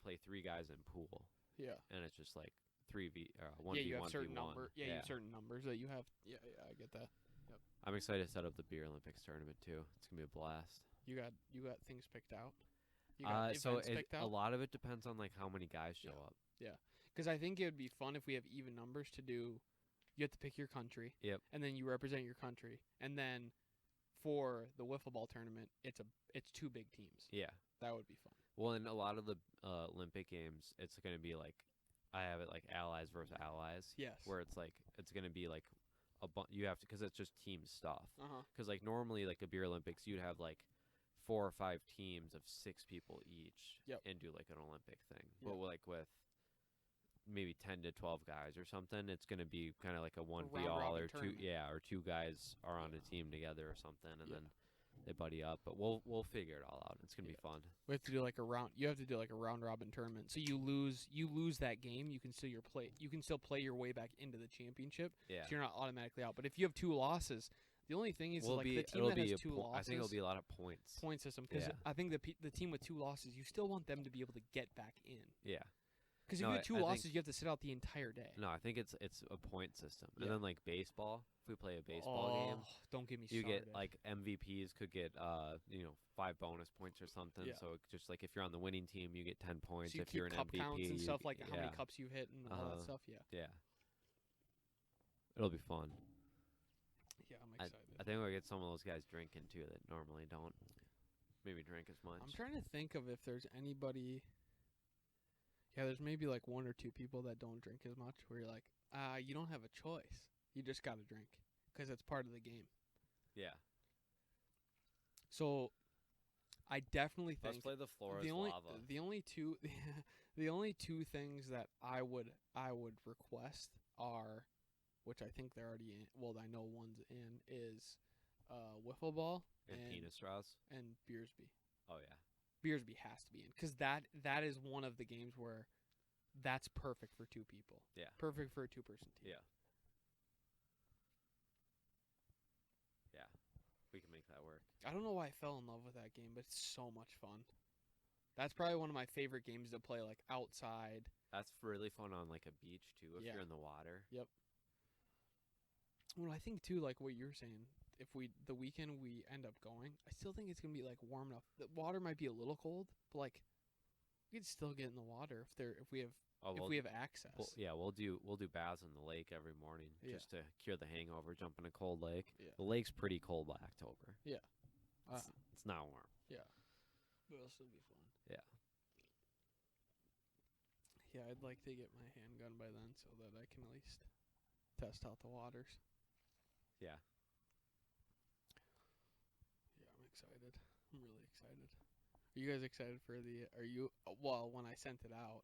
play 3 guys in pool, Yeah. and it's just like 3v 1v1 Yeah, you have certain v1. number. Yeah, you have certain numbers that you have. Yeah, I get that. I'm excited to set up the beer Olympics tournament too. It's gonna be a blast. You got things picked out. You got So events picked a out. lot of it depends on like how many guys show up. Because I think it would be fun if we have even numbers to do. You have to pick your country. Yep. And then you represent your country, and then for the wiffle ball tournament, it's 2 big teams. Yeah. That would be fun. Well, in a lot of the Olympic games, it's going to be like, I have it like allies versus allies. Yes. Where it's like, it's going to be like you have to, because it's just team stuff. Uh-huh. Because like normally, like a beer Olympics, you'd have like 4 or 5 teams of 6 people each. Yep. And do like an Olympic thing. Yep. But like with maybe 10 to 12 guys or something, it's going to be kind of like a 1v all round-robin or 2. tournament. Yeah. Or 2 guys are on a team together or something, and Yeah. then they buddy up. But we'll figure it all out. It's going to be fun. We have to do like a round. You have to do like a round robin tournament. So you lose that game. You can still play your way back into the championship. Yeah. So you're not automatically out. But if you have 2 losses, The only thing is Will like be, the team it'll that be has a two losses. I think it'll be a lot of points. Point system because Yeah. I think the team with 2 losses, you still want them to be able to get back in. Yeah. Because if No, you have 2 I losses, think- you have to sit out the entire day. No, I think it's a point system. Yeah. And then like baseball, if we play a baseball game, Don't get me you started. get like MVPs could get 5 bonus points or something. Yeah. So just like if you're on the winning team, you get 10 points. So you If keep you're an cup MVP, counts and stuff like yeah. how many cups you hit and all that Uh-huh. stuff. Yeah. Yeah. It'll be fun. Yeah, I'm I excited. think we'll get some of those guys drinking too that normally don't maybe drink as much. I'm trying to think of if there's anybody. Yeah, there's maybe like 1 or 2 people that don't drink as much. Where you're like, you don't have a choice. You just got to drink because it's part of the game. Yeah. So, I definitely Let's think play the floor the as only lava. the only two the only 2 things that I would request are, which I think they're already in. Well, I know one's in is, wiffle ball And penis straws. and Beersby. Oh yeah. Beersby has to be in because that is one of the games where that's perfect for 2 people. Yeah. Perfect for a 2-person team. Yeah. Yeah. We can make that work. I don't know why I fell in love with that game, but it's so much fun. That's probably one of my favorite games to play, like outside. That's really fun on like a beach too if Yeah. you're in the water. Well, I think too, like what you were saying, if the weekend we end up going, I still think it's gonna be like warm enough. The water might be a little cold, but like we could still get in the water if we have access. We'll do baths in the lake every morning Yeah. just to cure the hangover. Jump in a cold lake. Yeah. The lake's pretty cold by October. Uh, It's not warm. but it'll still be fun. Yeah. Yeah, I'd like to get my handgun by then so that I can at least test out the waters. Yeah. Yeah, I'm excited. I'm really excited. Are you guys excited for the? Are you? Well, when I sent it out,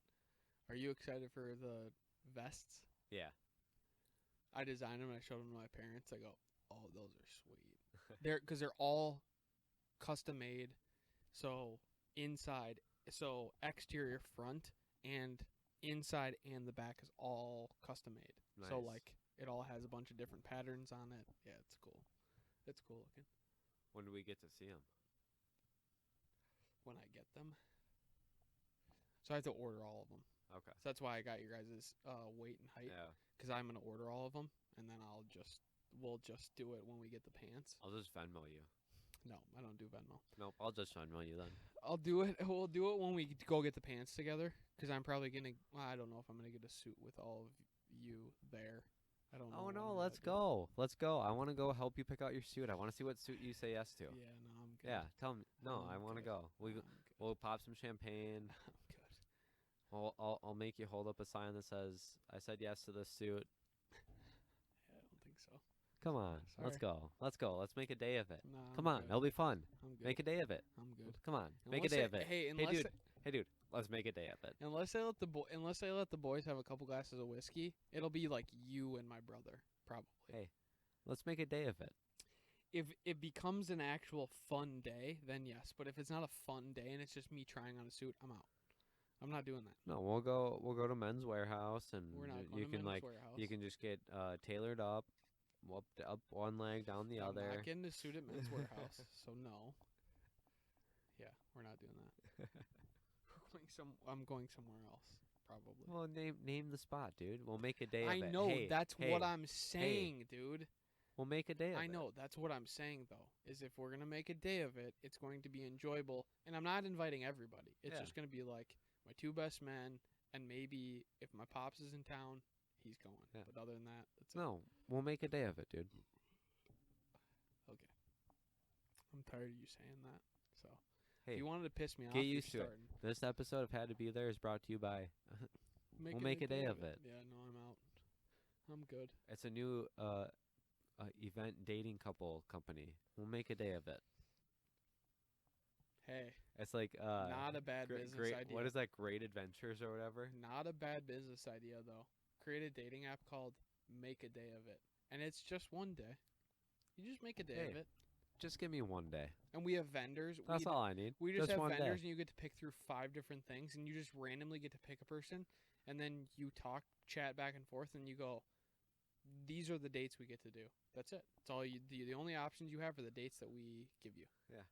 are you excited for the vests? Yeah. I designed them and I showed them to my parents. I go, "Oh, those are sweet." Because they're all custom made. So inside, so exterior, front, and inside and the back is all custom made. So Nice. like it all has a bunch of different patterns on it. Yeah, it's cool. It's cool looking. When do we get to see them? When I get them, so I have to order all of them. Okay. So that's why I got your guys' weight and height, Yeah. because I'm gonna order all of them, and then we'll just do it when we get the pants. I'll just Venmo you. No, I don't do Venmo. Nope. I'll just Venmo you then. I'll do it. We'll do it when we go get the pants together, because I'm probably gonna. Well, I don't know if I'm gonna get a suit with all of you there. I don't know. Oh what I'm no, gonna let's do. go. Let's go. I want to go help you pick out your suit. I want to see what suit you say yes to. Yeah, no, I'm good. Yeah, tell me. No, I I'm want to good. go. I'm good. We'll pop some champagne. I'm good. I'll make you hold up a sign that says I said yes to this suit. Yeah, I don't think so. Come on, let's Sorry. go. Let's go. Let's make a day of it. No, Come I'm on, good. it'll be fun. I'm good. Make a day of it. I'm good. Come on, make a Unless day they- of it. Hey, unless Hey dude, let's make a day of it. Unless I let the boys have a couple glasses of whiskey, it'll be like you and my brother, probably. Hey, let's make a day of it. If it becomes an actual fun day, then yes. But if it's not a fun day and it's just me trying on a suit, I'm out. I'm not doing that. No, we'll go to Men's Warehouse and We're not going you to can Men's like Warehouse. you can just get tailored up one leg down the I'm other. not getting a suit at Men's Warehouse, so no. Yeah, we're not doing that. I'm going somewhere else, probably. Well, name the spot, dude. We'll make a day of I it. know Hey, that's hey, what I'm saying, dude. We'll make a day of it. I know that's what I'm saying though. Is if we're gonna make a day of it, it's going to be enjoyable, and I'm not inviting everybody. It's Yeah. just gonna be like my 2 best men, and maybe if my pops is in town, he's going. Yeah. But other than that, that's No, we'll make a day of it, dude. it. Okay. I'm tired of you saying that. So Hey, if you wanted to piss me off, get you're used to it. starting. This episode of Had to Be There is brought to you by. We'll make a day of it. Yeah, no, I'm out. I'm good. It's a new event dating couple company. We'll make a day of it. Hey, It's like not a bad business great. idea. What is that? Great Adventures or whatever. Not a bad business idea though. Create a dating app called Make a Day of It, and it's just one day. You just make a day of Hey. it, Just give me one day. and we have vendors. That's all I need. We just have one vendors, day. and you get to pick through 5 different things, and you just randomly get to pick a person, and then you talk, chat back and forth, and you go, these are the dates we get to do. That's it. It's all you. The only options you have are the dates that we give you. Yeah.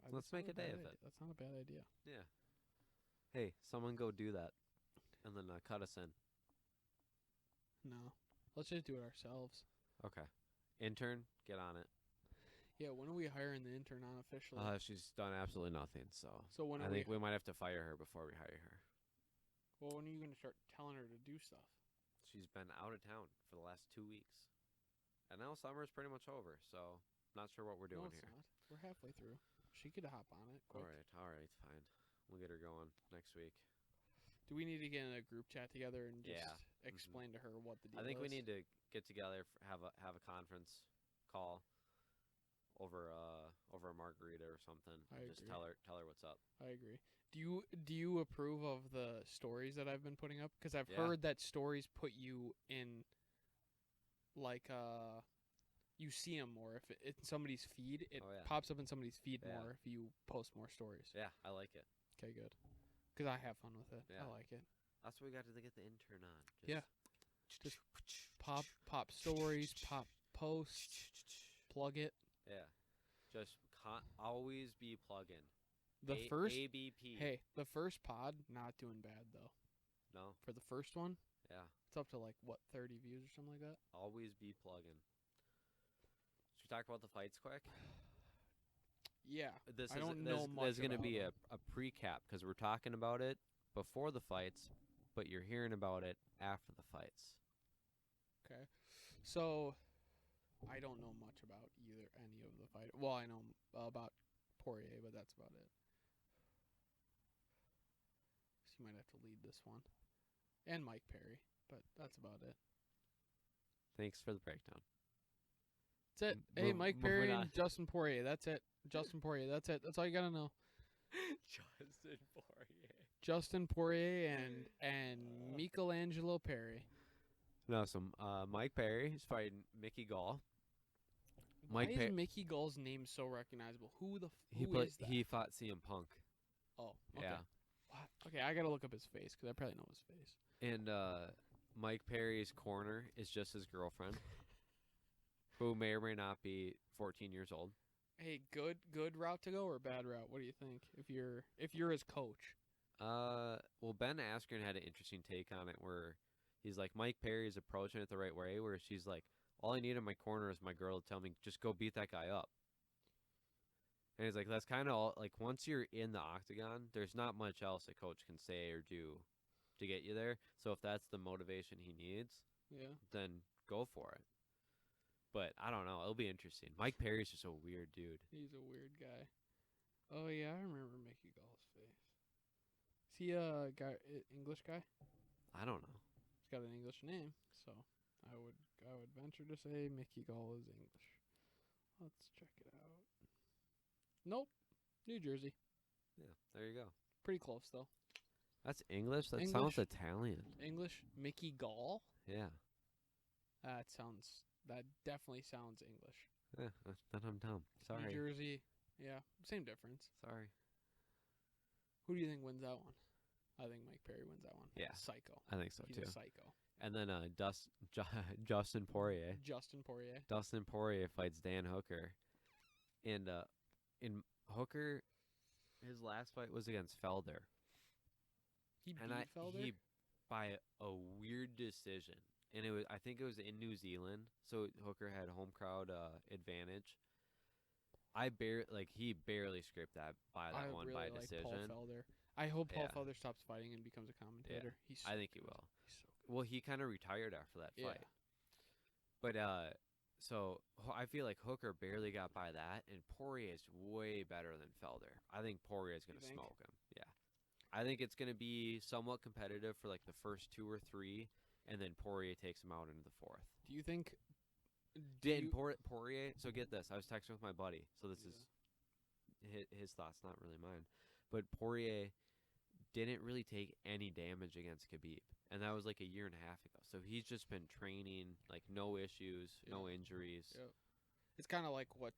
That's Let's not make a day bad of idea. it. That's not a bad idea. Yeah. Hey, someone go do that, and then cut us in. No, let's just do it ourselves. Okay. Intern, get on it. Yeah, when are we hiring the intern on officially? She's done absolutely nothing, so So when I are think we might have to fire her before we hire her. Well, when are you going to start telling her to do stuff? She's been out of town for the last 2 weeks, and now summer's pretty much over, so not sure what we're doing No, it's here. not. We're halfway through. She could hop on it quick. All right, fine. We'll get her going next week. Do we need to get in a group chat together and just Yeah. explain to her what the deal I think is? we need to get together, have a conference call over a margarita or something. I Just agree. tell her what's up. I agree. Do you approve of the stories that I've been putting up? Because I've Yeah. heard that stories put you in, like, you see them more. If it's somebody's feed, it Oh, yeah. pops up in somebody's feed Yeah. more if you post more stories. Yeah, I like it. Okay, good. Because I have fun with it. Yeah. I like it. That's what we got to get the intern on. Yeah. Just pop stories, pop posts, plug it. Yeah. Just always be plugging. The first ABP. Hey, the first pod not doing bad though. No. For the first one, Yeah. it's up to like what 30 views or something like that. Always be plugging. Should we talk about the fights quick? Yeah. This I is don't know there's much going to about be them. a precap because we're talking about it before the fights, but you're hearing about it after the fights. Okay. So I don't know much about any of the fight. Well, I know about Poirier, but that's about it. So you might have to lead this one. And Mike Perry, but that's about it. Thanks for the breakdown. That's it. Hey, Mike moving Perry on. and Justin Poirier. That's it. Justin Poirier. That's it. That's all you gotta know. Justin Poirier. Justin Poirier and Michelangelo Perry. No, Mike Perry is fighting Mickey Gall. Why Mike is Mickey Gall's name so recognizable? Who is that? He fought CM Punk. Oh, okay. Yeah. What? Okay, I gotta look up his face because I probably know his face. And Mike Perry's corner is just his girlfriend, who may or may not be 14 years old. Hey, good route to go or bad route? What do you think? If you're his coach. Well, Ben Askren had an interesting take on it where he's like, Mike Perry is approaching it the right way, where she's like, all I need in my corner is my girl to tell me, just go beat that guy up. And he's like, that's kind of all, like, once you're in the octagon, there's not much else a coach can say or do to get you there. So if that's the motivation he needs, Yeah. then go for it. But I don't know. It'll be interesting. Mike Perry's just a weird dude. He's a weird guy. Oh yeah, I remember Mickey Gall's face. Is he a guy, English guy? I don't know. He's got an English name, so I would venture to say Mickey Gall is English. Let's check it out. Nope, New Jersey. Yeah, there you go. Pretty close though. That's English? That English. sounds Italian. English, Mickey Gall. Yeah. That definitely sounds English. Yeah, then I'm dumb. Sorry. New Jersey, yeah, same difference. Sorry. Who do you think wins that one? I think Mike Perry wins that one. Yeah. Psycho. I think so He's too. a psycho. And then Justin Poirier. Justin Poirier. Dustin Poirier fights Dan Hooker. And in Hooker, his last fight was against Felder. He beat And Felder? he by a weird decision. And I think it was in New Zealand, so Hooker had home crowd advantage. He barely scraped that by really by like decision. Paul Felder. I hope Paul Yeah. Felder stops fighting and becomes a commentator. He's so I think he good. will. He's so good. Well, he kind of retired after that Yeah. fight. But so I feel like Hooker barely got by that, and Poirier is way better than Felder. I think Poirier is going to think? smoke him. Yeah, I think it's going to be somewhat competitive for like the first 2 or 3, and then Poirier takes him out into the 4th. Do you think? Poirier. So get this. I was texting with my buddy. So this is his thoughts, not really mine. But Poirier didn't really take any damage against Khabib, and that was like a year and a half ago. So he's just been training, like no issues, no injuries. Yep. It's kind of like what.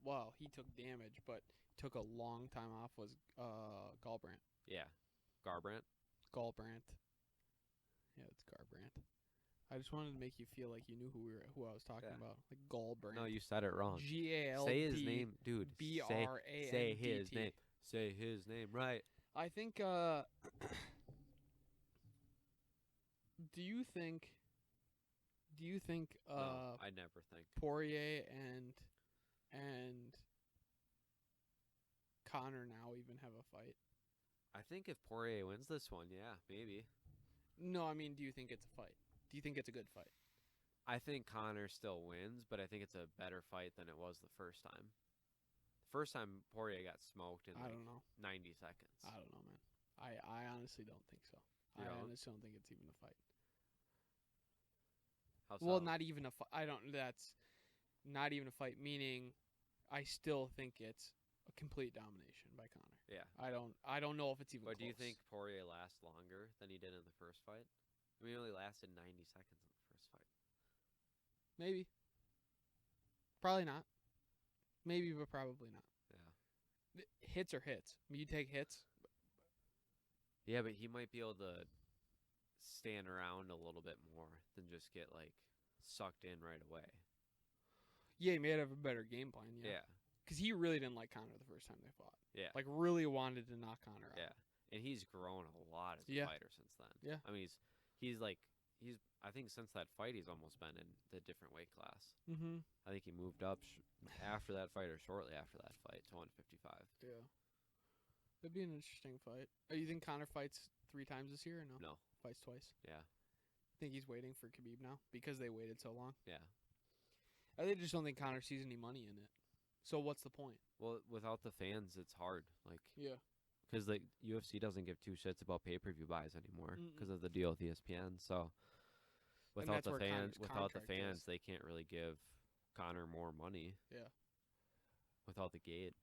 Well, he took damage, but took a long time off. Was Garbrandt. Yeah, Garbrandt. Garbrandt. Yeah, it's Garbrandt. I just wanted to make you feel like you knew who I was talking Yeah. about, like Goldbrand. No, you said it wrong. G-A-L-D. Say his name, dude. B-R-A-N-D-T. Say his name. Say his name, right? I think. Do you think? No, I never think. Poirier and Connor now even have a fight? I think if Poirier wins this one, yeah, maybe. No, I mean, do you think it's a fight? Do you think it's a good fight? I think Connor still wins, but I think it's a better fight than it was the first time. The first time Poirier got smoked in I don't know. 90 seconds. I don't know, man. I honestly don't think so. You I don't? honestly don't think it's even a fight. How Well, so? not even a fight. That's not even a fight. Meaning, I still think it's a complete domination by Connor. Yeah. I don't know if it's even. But close. do you think Poirier lasts longer than he did in the first fight? I mean, he only lasted 90 seconds in the first fight. Maybe? Probably not. Maybe, but probably not. Yeah. Hits are hits. I mean, you take hits. Yeah, but he might be able to stand around a little bit more than just get like sucked in right away. Yeah, he may have a better game plan. Yeah. Because he really didn't like Connor the first time they fought. Yeah. Like, really wanted to knock Connor out. Yeah. And he's grown a lot as a Yeah. fighter since then. Yeah. I mean, I think since that fight he's almost been in the different weight class. Mm-hmm. I think he moved up after that fight or shortly after that fight to 155. Yeah. That'd be an interesting fight. You think Connor fights 3 times this year or no? No. Fights twice? Yeah. Think he's waiting for Khabib now because they waited so long? Yeah. I just don't think Connor sees any money in it. So what's the point? Well, without the fans, it's hard. Like, Yeah. because the UFC doesn't give two shits about pay-per-view buys anymore Mm-mm. because of the deal with ESPN. So without that's the where fans, Connor's without the contract fans, is. they can't really give Connor more money. Yeah. Without the gate.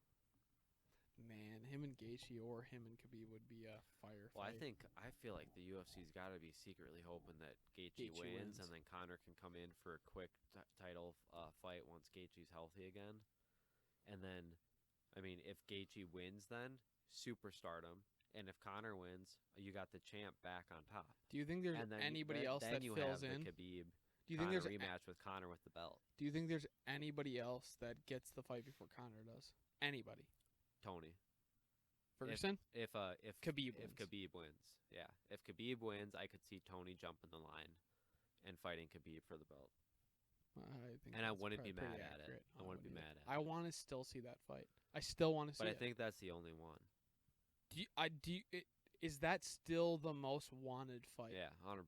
Man, him and Gaethje or him and Khabib would be a fire Well, fight. I feel like the UFC's got to be secretly hoping that Gaethje Gaethje wins, wins. and then Connor can come in for a quick title fight once Gaethje's healthy again. And then, I mean, if Gaethje wins, then superstardom, and if Connor wins, you got the champ back on top. Do you think there's And then anybody else then that you fills have in? the Khabib Do you think Connor there's rematch with Connor with the belt. Do you think there's anybody else that gets the fight before Connor does? Anybody? Tony. Ferguson? If Khabib if wins. Khabib wins, yeah. If Khabib wins, I could see Tony jumping the line and fighting Khabib for the belt. I think And I that's wouldn't be pretty mad at it. accurate. I wouldn't be mad at I it. want to still see that fight. I still want to see But I it. think that's the only one. Is that still the most wanted fight? Yeah, 100%.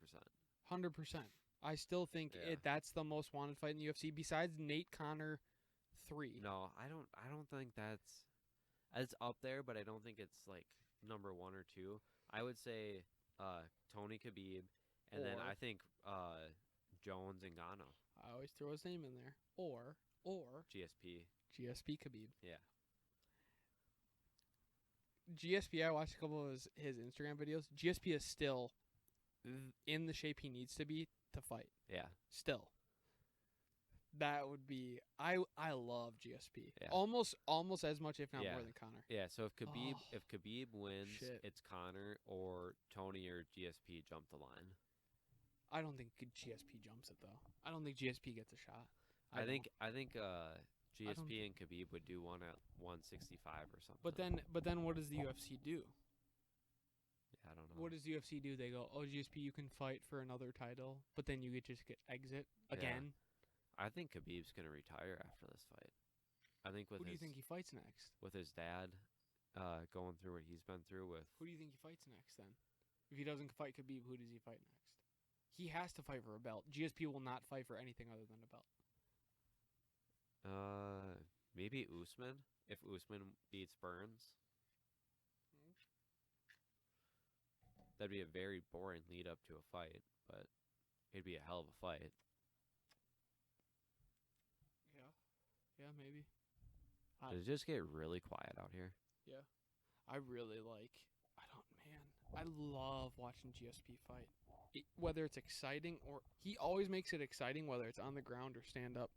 100%. I still think Yeah. that's the most wanted fight in the UFC besides Nate Connor 3. No, I don't think it's up there, but I don't think it's like number 1 or 2. I would say Tony Khabib, and then Or- I think Jones and Gano. I always throw his name in there. Or GSP. GSP Khabib. Yeah. GSP, I watched a couple of his Instagram videos. GSP is still in the shape he needs to be to fight. Yeah. Still. That would be I love GSP. Yeah. Almost as much if not Yeah. more than Connor. Yeah, so if Khabib Oh, if Khabib wins, shit. it's Connor or Tony or GSP jump the line. I don't think GSP jumps it though. I don't think GSP gets a shot. I think don't- GSP and Khabib would do one at 165 or something. But then what does the UFC do? yeah, I don't know. What does the UFC do? They go, "Oh, GSP, you can fight for another title, but then you get exit again." I think Khabib's gonna retire after this fight. I think with Who do you his think he fights next? with his dad going through what he's been through with Who do you think he fights next then? If he doesn't fight Khabib, who does he fight next? He has to fight for a belt. GSP will not fight for anything other than a belt. maybe Usman if Usman beats Burns. That'd be a very boring lead up to a fight, but it'd be a hell of a fight. Yeah. Yeah, maybe. Does it just get really quiet out here? I really I love watching GSP fight. Whether it's exciting or he always makes it exciting, whether it's on the ground or stand up.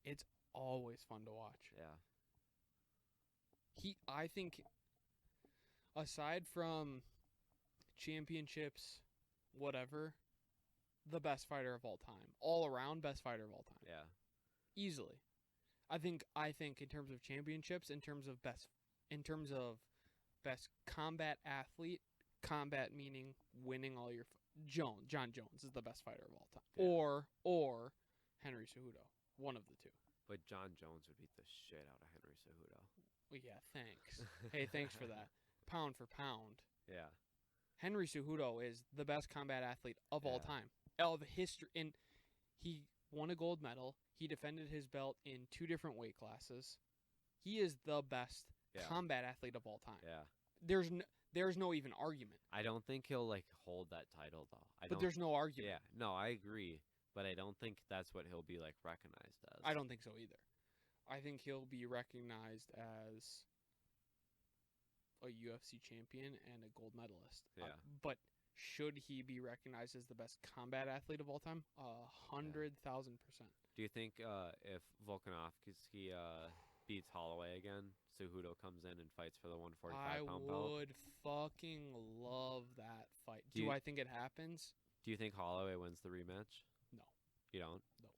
It's always fun to watch. Yeah. I think aside from championships, whatever, the best fighter of all time. All around best fighter of all time. Yeah. Easily. I think in terms of championships, in terms of best combat athlete, combat meaning winning all your John Jones is the best fighter of all time. Yeah. Or Henry Cejudo, one of the two. But John Jones would beat the shit out of Henry Cejudo. Well, yeah, thanks. Hey, thanks for that. Pound for pound. Yeah. Henry Cejudo is the best combat athlete of all time. Of history. And he won a gold medal. He defended his belt in 2 different weight classes. He is the best combat athlete of all time. Yeah. There's no even argument. I don't think he'll like hold that title though. But there's no argument. Yeah. No, I agree. But I don't think that's what he'll be like recognized as. I don't think so either. I think he'll be recognized as a UFC champion and a gold medalist. Yeah. But should he be recognized as the best combat athlete of all time? 100,000%. Do you think if Volkanovski beats Holloway again, Cejudo comes in and fights for the 145-pound belt? I would fucking love that fight. Do I think it happens? Do you think Holloway wins the rematch? No. You don't? No.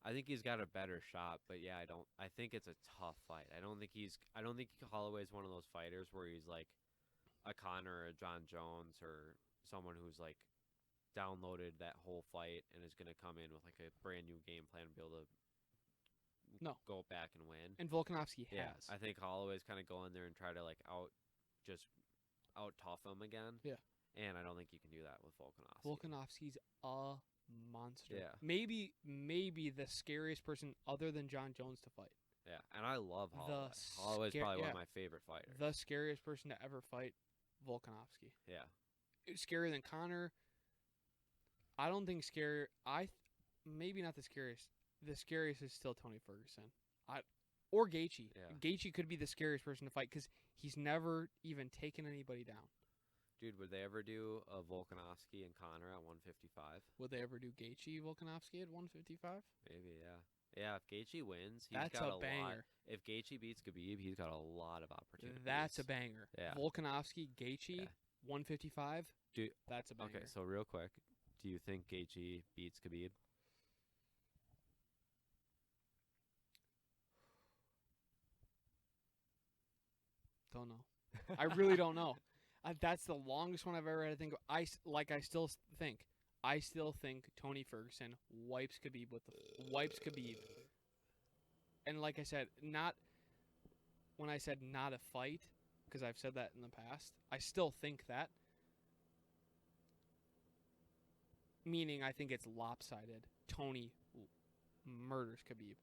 I think he's got a better shot, but yeah, I think it's a tough fight. I don't think Holloway's one of those fighters where he's like a Conor or a John Jones or someone who's like downloaded that whole fight and is going to come in with like a brand new game plan and be able to go back and win. And Volkanovski has. Yeah, I think Holloway's kind of go in there and try to like out tough him again. Yeah. And I don't think you can do that with Volkanovski. Volkanovski's a monster. Yeah. Maybe the scariest person other than John Jones to fight. Yeah, and I love Holloway. Holloway's probably one of my favorite fighters. The scariest person to ever fight, Volkanovski. Yeah. Scarier than Conor. I don't think maybe not the scariest. The scariest is still Tony Ferguson. Or Gaethje. Yeah. Gaethje could be the scariest person to fight because he's never even taken anybody down. Dude, would they ever do a Volkanovski and Conor at 155? Would they ever do Gaethje Volkanovski at 155? Maybe, yeah. Yeah, if Gaethje wins, that's got a banger. Lot. If Gaethje beats Khabib, he's got a lot of opportunities. That's a banger. Yeah. Volkanovski, Gaethje, 155. That's a banger. Okay, so real quick, do you think Gaethje beats Khabib? Don't know. I really don't know. That's the longest one I've ever had to think of. I still think Tony Ferguson wipes Khabib. And like I said, when I said not a fight, because I've said that in the past, I still think that. Meaning I think it's lopsided. Tony murders Khabib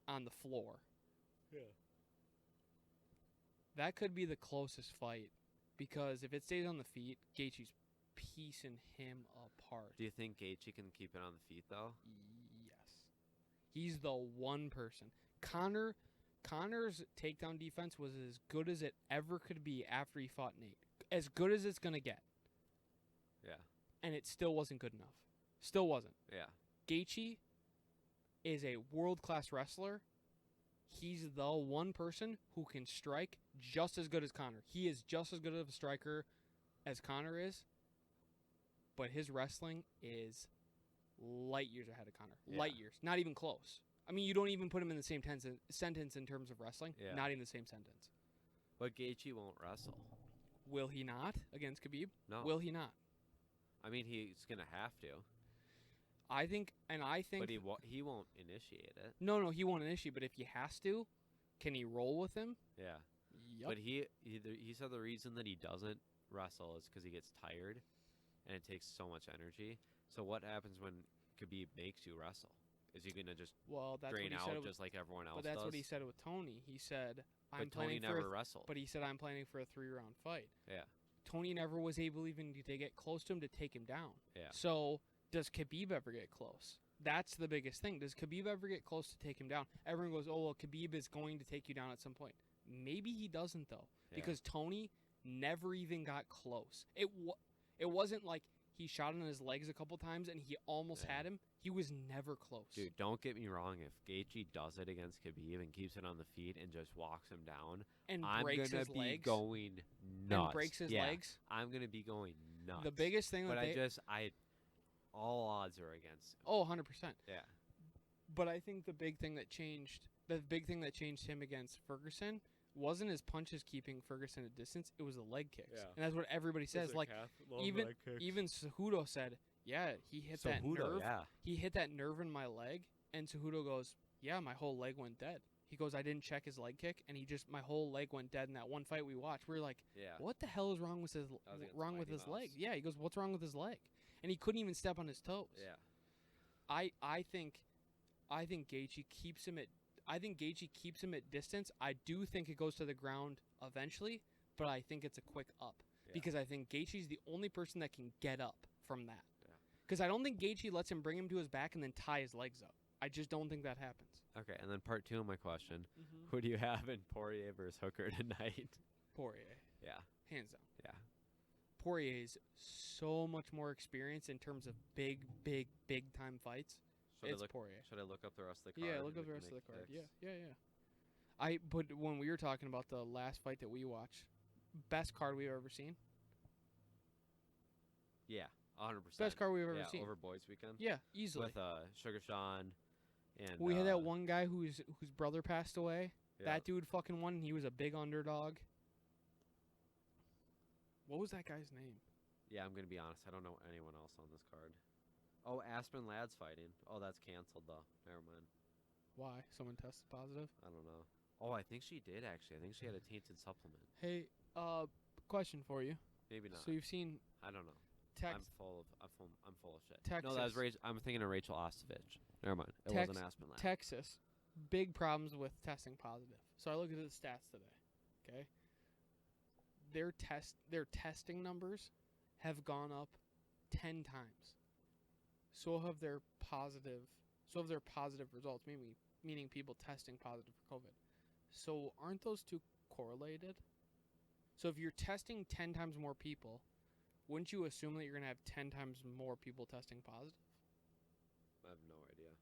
on the floor. Yeah. That could be the closest fight. Because if it stays on the feet, Gaethje's piecing him apart. Do you think Gaethje can keep it on the feet, though? Yes. He's the one person. Conor's takedown defense was as good as it ever could be after he fought Nate. As good as it's going to get. Yeah. And it still wasn't good enough. Still wasn't. Yeah. Gaethje is a world-class wrestler. He's the one person who can strike just as good as Conor. He is just as good of a striker as Conor is, but his wrestling is light years ahead of Conor. Yeah. Light years. Not even close. I mean, you don't even put him in the same sentence in terms of wrestling. Yeah. Not even the same sentence. But Gaethje won't wrestle. Will he not against Khabib? No. Will he not? I mean, he's going to have to. I think. But he won't initiate it. No, he won't initiate. But if he has to, can he roll with him? Yeah. Yep. But he said the reason that he doesn't wrestle is because he gets tired, and it takes so much energy. So what happens when Khabib makes you wrestle? Is he gonna just drain out just like everyone else? But that's does? what he said with Tony. He said, "I'm planning for." Tony never wrestled. But he said, "I'm planning for a 3-round fight." Yeah. Tony never was able even to get close to him to take him down. Yeah. So does Khabib ever get close? That's the biggest thing. Does Khabib ever get close to take him down? Everyone goes, "Oh, well, Khabib is going to take you down at some point." Maybe he doesn't though, because Tony never even got close. It wasn't like he shot on his legs a couple times and he almost had him. He was never close. Dude, don't get me wrong. If Gaethje does it against Khabib and keeps it on the feet and just walks him down, and I'm breaks gonna his be legs, going nuts. and breaks his legs. I'm gonna be going nuts. The biggest thing, but all odds are against him. Oh, 100%. Yeah. But I think the big thing that changed him against Ferguson wasn't his punches keeping Ferguson at distance. It was the leg kicks. Yeah. And that's what everybody says. Like, even Cejudo said, yeah, he hit that nerve. Yeah. He hit that nerve in my leg. And Cejudo goes, yeah, my whole leg went dead. He goes, I didn't check his leg kick, and my whole leg went dead in that one fight we watched. We were like, what the hell is wrong with his leg? Yeah, he goes, what's wrong with his leg? And he couldn't even step on his toes. Yeah. I think Gaethje keeps him at distance. I do think it goes to the ground eventually, but I think it's a quick up because I think Gaethje's the only person that can get up from that. Because I don't think Gaethje lets him bring him to his back and then tie his legs up. I just don't think that happens. Okay, and then part 2 of my question: who do you have in Poirier versus Hooker tonight? Poirier. Yeah. Hands down. Yeah. Poirier's so much more experience in terms of big time fights. Poirier. Should I look up the rest of the card? Yeah, look up the rest of the card. Yeah. But when we were talking about the last fight that we watched, best card we've ever seen. Yeah, 100%. Best card we've ever seen. Over Boys Weekend. Yeah, easily. With Sugar Sean, and we had that one guy whose brother passed away. Yeah. That dude fucking won. He was a big underdog. What was that guy's name? Yeah, I'm gonna be honest. I don't know anyone else on this card. Oh, Aspen Ladd's fighting. Oh, that's canceled though. Never mind. Why? Someone tested positive? I don't know. Oh, I think she did actually. I think she had a tainted supplement. Hey, question for you. Maybe not. So you've seen? I don't know. I'm full of shit. Texas. No, that was I'm thinking of Rachel Ostovich. Never mind. It wasn't Aspen Ladd. Texas, big problems with testing positive. So I looked at the stats today. Okay. Their testing numbers have gone up 10 times. So have their positive results, meaning people testing positive for COVID. So aren't those two correlated? So if you're testing 10 times more people, wouldn't you assume that you're going to have 10 times more people testing positive? I have no idea.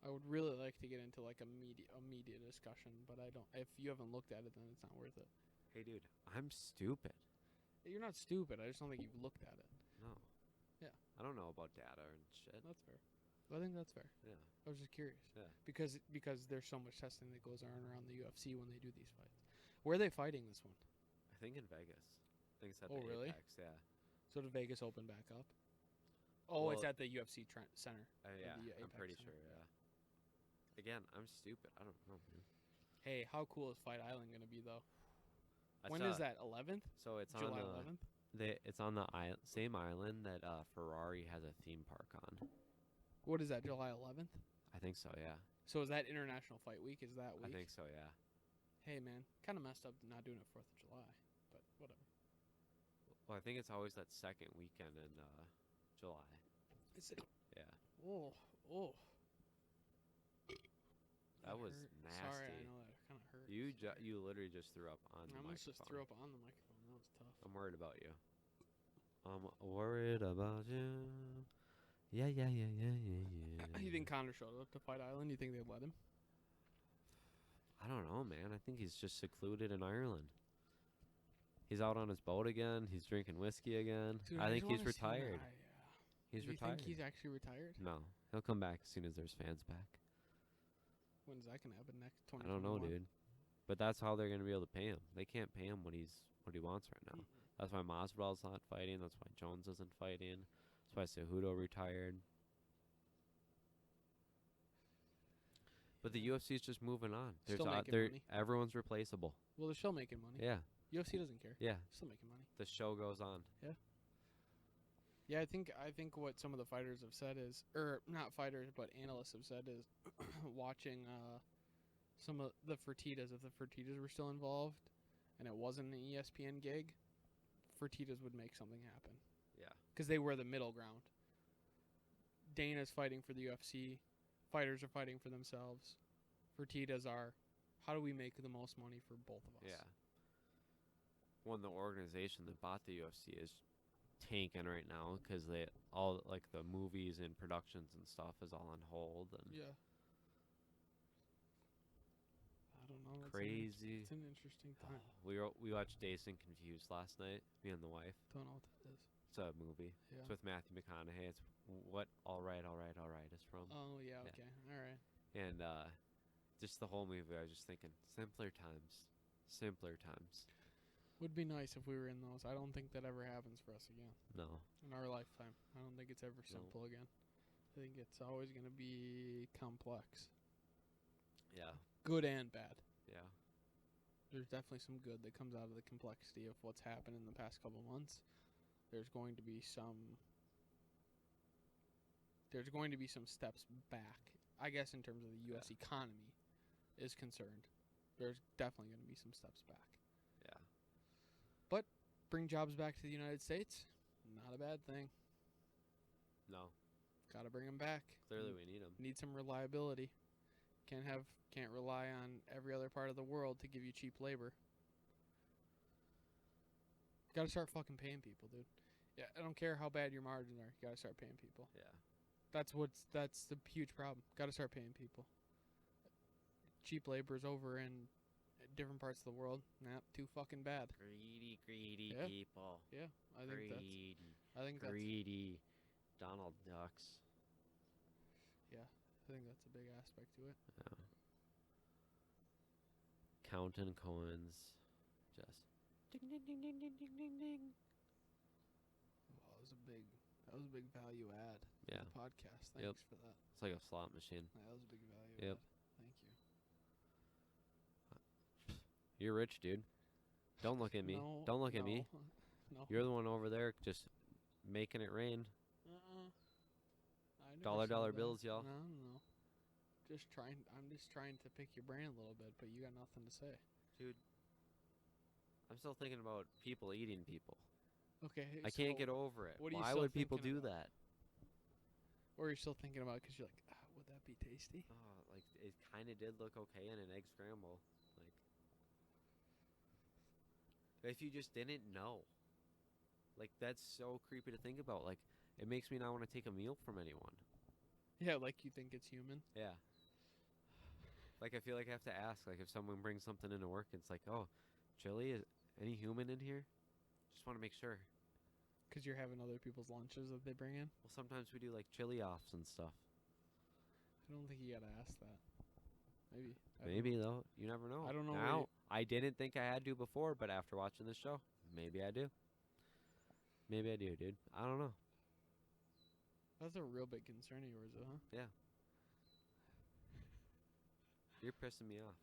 I would really like to get into like a media discussion, but I don't. If you haven't looked at it, then it's not worth it. Hey, dude, I'm stupid. You're not stupid. I just don't think you've looked at it. No. Yeah. I don't know about data and shit. That's fair. I think that's fair. Yeah. I was just curious. Yeah. Because there's so much testing that goes on around the UFC when they do these fights. Where are they fighting this one? I think in Vegas. I think it's at Oh, the really? Apex, yeah. So did Vegas open back up? Oh, it's Well, at the UFC Center. Yeah, the I'm Apex pretty Center. sure, yeah. Again, I'm stupid. I don't know, man. Hey, how cool is Fight Island going to be, though? I When saw- is that? 11th? So it's July on 11th? it's on the same island that Ferrari has a theme park on. What is that, July 11th? I think so, yeah. So is that International Fight Week? Is that week? I think so, yeah. Hey, man, kind of messed up not doing it 4th of July, but whatever. Well, I think it's always that second weekend in July. Is it? Yeah. Oh. That was hurt. nasty. Sorry, I know that kind of hurt. You literally just threw up on the I almost microphone. just threw up on the microphone. That was tough. I'm worried about you. I'm worried about you. Yeah. You think Connor showed up to Fight Island? You think they'd let him? I don't know, man. I think he's just secluded in Ireland. He's out on his boat again. He's drinking whiskey again. Dude, I think just he's wanna see him. retired. He's Do you retired. think he's actually retired? No, he'll come back as soon as there's fans back. When's that gonna happen next? I don't know, dude. But that's how they're gonna be able to pay him. They can't pay him what he wants right now. That's why Masvidal's not fighting. That's why Jones isn't fighting. That's why Cejudo retired. But the UFC's just moving on. Still making money. Everyone's replaceable. Well, they're still making money. Yeah, UFC doesn't care. yeah. Still making money. The show goes on. Yeah, I think what some of the fighters have said is, or not fighters, but analysts have said is, watching some of the Fertitas, if the Fertitas were still involved, and it wasn't an ESPN gig, Fertitas would make something happen. Yeah. Because they were the middle ground. Dana's fighting for the UFC. Fighters are fighting for themselves. Fertitas are, how do we make the most money for both of us? Yeah. When the organization that bought the UFC is tanking right now because they all like the movies and productions and stuff is all on hold. And Yeah. I don't Well, Crazy. It's an interesting time. We watched Dazed and Confused last night, me and the wife. Don't know what that is. It's a movie. Yeah. It's with Matthew McConaughey. It's what All Right is from. Oh, yeah, okay. All right. And just the whole movie, I was just thinking, simpler times. Simpler times. Would be nice if we were in those. I don't think that ever happens for us again. No. In our lifetime. I don't think it's ever simple again. I think it's always going to be complex. Yeah. Good and bad. Yeah. There's definitely some good that comes out of the complexity of what's happened in the past couple months. There's going to be some steps back, I guess, in terms of the U.S. economy is concerned. There's definitely going to be some steps back. Yeah. But bring jobs back to the United States, not a bad thing. No. Got to bring them back. Clearly we need them. Need some reliability. Can't rely on every other part of the world to give you cheap labor. Got to start fucking paying people, dude. Yeah, I don't care how bad your margins are. You got to start paying people. Yeah. That's the huge problem. Got to start paying people. Cheap labor is over in different parts of the world. Nah, too fucking bad. Greedy Yeah. people. Yeah, I think that's Greedy. Donald Ducks. I think that's a big aspect to it. Yeah. Counting coins. Just ding ding ding ding ding ding ding ding. Well, that was a big value add to Yeah. the podcast. Yep. Thanks for that. It's like a slot machine. Yeah, that was a big value Yep. add. Thank you. You're rich, dude. Don't look at me. No, Don't look at me. No. You're the one over there just making it rain. I never Dollar said that. bills, y'all. No. I'm just trying to pick your brain a little bit, but you got nothing to say. Dude, I'm still thinking about people eating people. Okay. I can't get over it. what are you Why still would people thinking do about? that? Or you're still thinking about it because you're like, would that be tasty? Oh, like it kind of did look okay in an egg scramble. Like, if you just didn't know, like that's so creepy to think about. Like, it makes me not want to take a meal from anyone. Yeah, like you think it's human. Yeah. Like, I feel like I have to ask, like, if someone brings something into work, it's like, oh, chili, is any human in here? Just want to make sure. Because you're having other people's lunches that they bring in. Well, sometimes we do, like, chili offs and stuff. I don't think you gotta ask that. Maybe. Maybe, though. You never know. I don't know. Now, I didn't think I had to before, but after watching this show, maybe I do. Maybe I do, dude. I don't know. That's a real big concern of yours, though, huh? Yeah. You're pissing me off.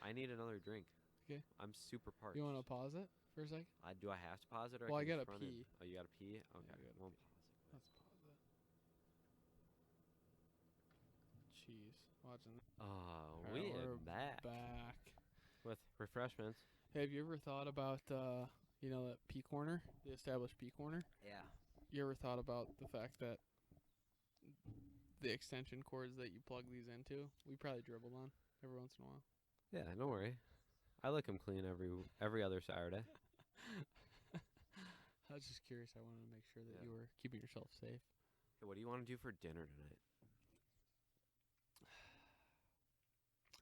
I need another drink. Okay. I'm super parched. You want to pause it for a second? Do I have to pause it? Or Well, I can gotta just run in? pee. Oh, you gotta pee? Okay. I gotta Won't pee. pause it. Let's pause it. Jeez. Watching that. Oh, Alright, we we're are back with refreshments. Hey, have you ever thought about, that P corner, the established P corner? Yeah. You ever thought about the fact that the extension cords that you plug these into, we probably dribbled on every once in a while? Yeah, don't worry. I lick them clean every other Saturday. I was just curious. I wanted to make sure that Yeah. you were keeping yourself safe. Hey, what do you want to do for dinner tonight?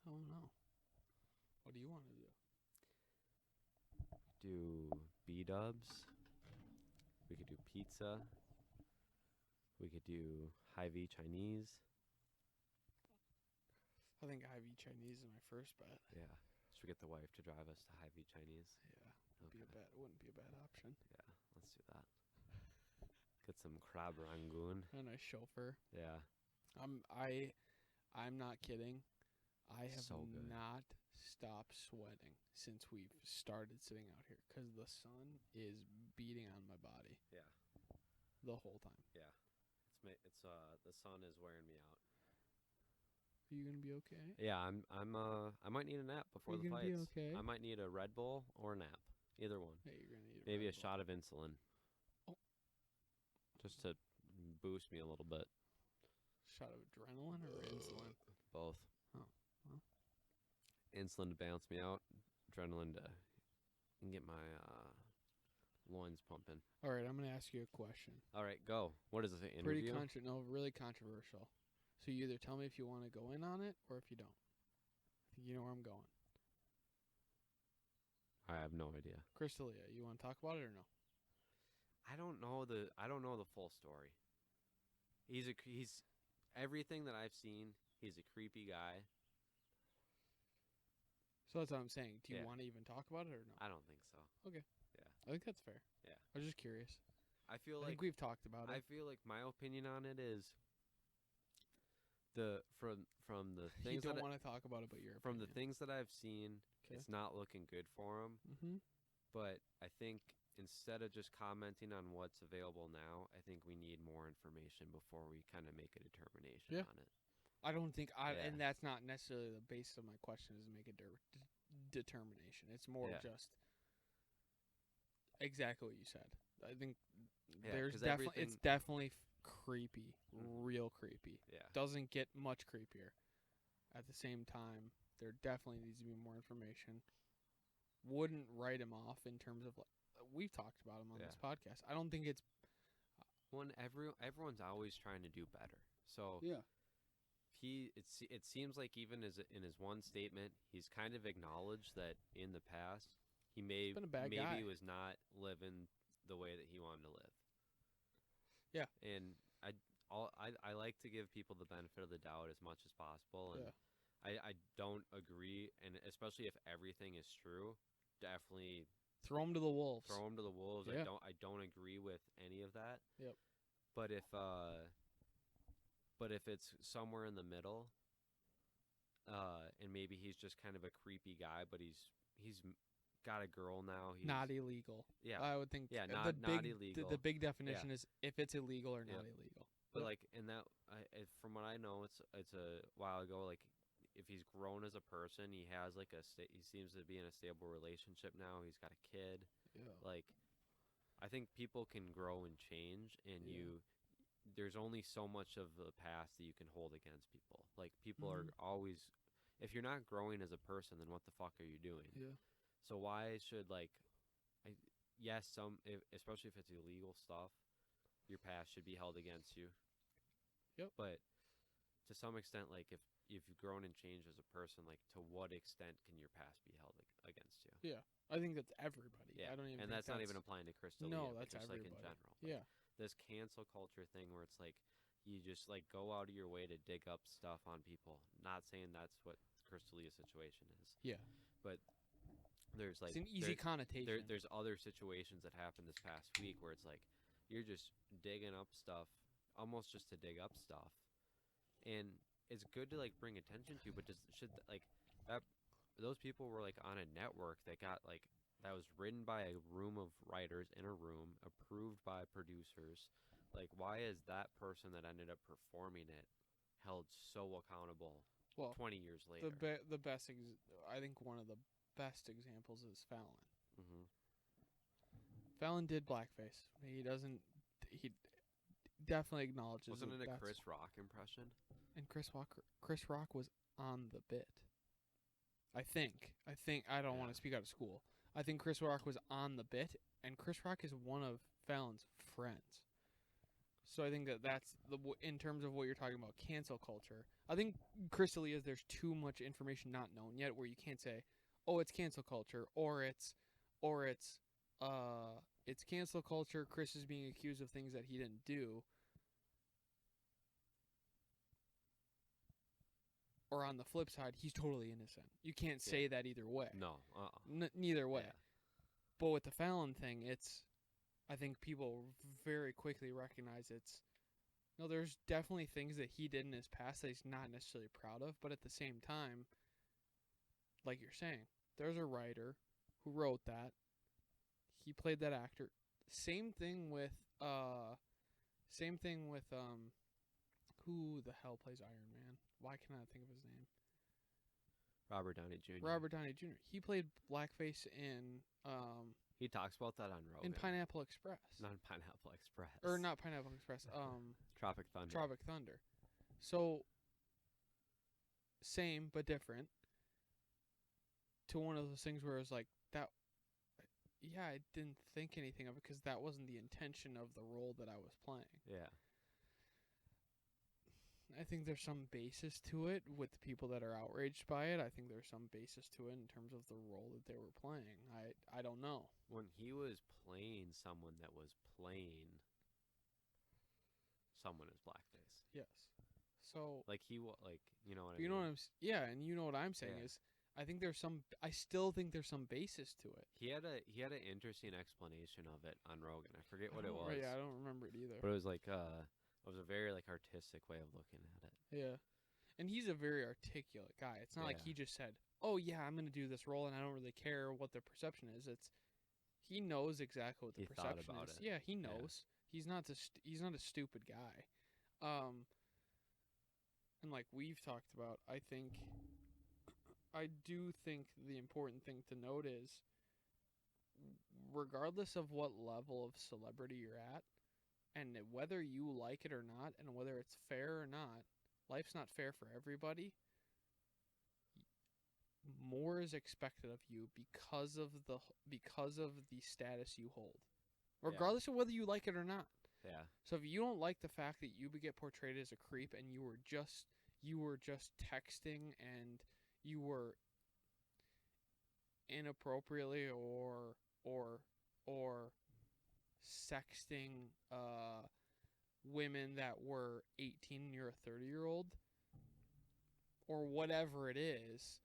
Oh, no. What do you want to do? Do B-dubs. We could do pizza. We could do Hy-Vee Chinese. I think Hy-Vee Chinese is my first bet. Yeah. Should we get the wife to drive us to Hy-Vee Chinese? Yeah, Okay. wouldn't be a bad option. Yeah, let's do that. Get some crab rangoon. A nice chauffeur. Yeah. I'm not kidding. I have So good. not stopped sweating since we've started sitting out here because the sun is beating on my body. Yeah. The whole time. Yeah. The sun is wearing me out. Are you gonna be okay? Yeah, I might need a nap before you the gonna fights. be okay? I might need a Red Bull or a nap. Either one. Hey, you're gonna need Maybe a Red Bull. shot of insulin. Oh. Just to boost me a little bit. Shot of adrenaline or insulin? Both. Oh, well. Insulin to balance me out. Adrenaline to get my loins pumping. All right, I'm gonna ask you a question. All right, go. What is this, an interview? Really controversial. So you either tell me if you want to go in on it or if you don't. I think you know where I'm going. I have no idea. Crystalia, you want to talk about it or no? I don't know the full story. He's everything that I've seen. He's a creepy guy. So that's what I'm saying. Do you Yeah. want to even talk about it or no? I don't think so. Okay. Yeah. I think that's fair. Yeah. I was just curious. I feel I like think we've talked about I it. feel like my opinion on it is from the You things don't that want to talk about it, but your from the opinion. things that I've seen, 'Kay. it's not looking good for him. Mm-hmm. But I think instead of just commenting on what's available now, I think we need more information before we kind of make a determination Yeah. on it. I don't think Yeah. and that's not necessarily the basis of my question is to make a determination. It's more Yeah. just exactly what you said. I think Yeah, there's 'cause definitely it's everything- definitely creepy, real creepy. Yeah. Doesn't get much creepier. At the same time, there definitely needs to be more information. Wouldn't write him off in terms of we've talked about him on Yeah. this podcast. I don't think it's Everyone's always trying to do better. So yeah. it seems like even in his one statement, he's kind of acknowledged that in the past he been a bad maybe guy. was not living the way that he wanted to live. Yeah. And I like to give people the benefit of the doubt as much as possible, and Yeah. I don't agree, and especially if everything is true, definitely Throw him to the wolves. throw him to the wolves. Yeah. I don't agree with any of that. Yep. But if it's somewhere in the middle, and maybe he's just kind of a creepy guy, but he's got a girl now. He's Not illegal. Yeah. I would think. Yeah, the not big, illegal. The big definition is if it's illegal or not Yep. illegal. But Yep. like in that, from what I know, it's a while ago. Like if he's grown as a person, he has like he seems to be in a stable relationship now. He's got a kid. Yeah. Like I think people can grow and change, and Yeah. there's only so much of the past that you can hold against people. Like people are Mm-hmm. always, if you're not growing as a person, then what the fuck are you doing? Yeah. So why should yes, especially if it's illegal stuff, your past should be held against you. Yep. But to some extent, like if you've grown and changed as a person, like to what extent can your past be held against you? Yeah. I think that's everybody. Yeah, I don't even. and think that's not even applying to Crystalia. No, but that's just everybody. like in general. Yeah. This cancel culture thing where it's like you just like go out of your way to dig up stuff on people. Not saying that's what Crystalia's situation is. Yeah. But there's like It's an easy connotation. there's other situations that happened this past week where it's like you're just digging up stuff almost just to dig up stuff, and it's good to like bring attention to, but should like that those people were like on a network that got like that was written by a room of writers in a room, approved by producers. Like, why is that person that ended up performing it held so accountable? Well, 20 years later. the best. I think one of the best examples is Fallon. Mm-hmm. Fallon did blackface. He doesn't. He definitely acknowledges. Wasn't that it a that's- Chris Rock impression? And Chris Rock was on the bit. I think. I don't want Yeah. to speak out of school. I think Chris Rock was on the bit, and Chris Rock is one of Fallon's friends. So I think that's in terms of what you're talking about, cancel culture. I think Crystalia, there's too much information not known yet, where you can't say, "Oh, it's cancel culture," or it's cancel culture. Chris is being accused of things that he didn't do. Or on the flip side, he's totally innocent. You can't say that either way. No. Neither way. Yeah. But with the Fallon thing, I think people very quickly recognize there's definitely things that he did in his past that he's not necessarily proud of, but at the same time, like you're saying, there's a writer who wrote that. He played that actor. Same thing with who the hell plays Iron Man? Why can't I think of his name? Robert Downey Jr. Robert Downey Jr. He played blackface in He talks about that on Rogan. in Pineapple Express. Not in Pineapple Express. Or not Pineapple Express. Tropic Thunder. Tropic Thunder. So same but different. To one of those things where it's like that. Yeah, I didn't think anything of it because that wasn't the intention of the role that I was playing. Yeah. I think there's some basis to it with the people that are outraged by it. I think there's some basis to it in terms of the role that they were playing. I don't know. When he was playing someone that was playing someone as blackface. Yes. So Like like you know what I you mean? know what yeah, and you know what I'm saying Yeah. is I still think there's some basis to it. He had an interesting explanation of it on Rogan. I forget what it was. Yeah, I don't remember it either. But it was like it was a very like artistic way of looking at it. Yeah. And he's a very articulate guy. It's not like he Yeah. just said, "Oh yeah, I'm going to do this role and I don't really care what the perception is." He knows exactly what the He thought perception about is. it. Yeah, he Yeah. knows. He's not a stupid guy. And like we've talked about, I do think the important thing to note is regardless of what level of celebrity you're at and whether you like it or not and whether it's fair or not, life's not fair for everybody. More is expected of you because of the status you hold, regardless of whether you like it or not. Yeah. So if you don't like the fact that you get portrayed as a creep and you were just texting and you were inappropriately or sexting women that were 18 and you're a 30-year-old or whatever it is,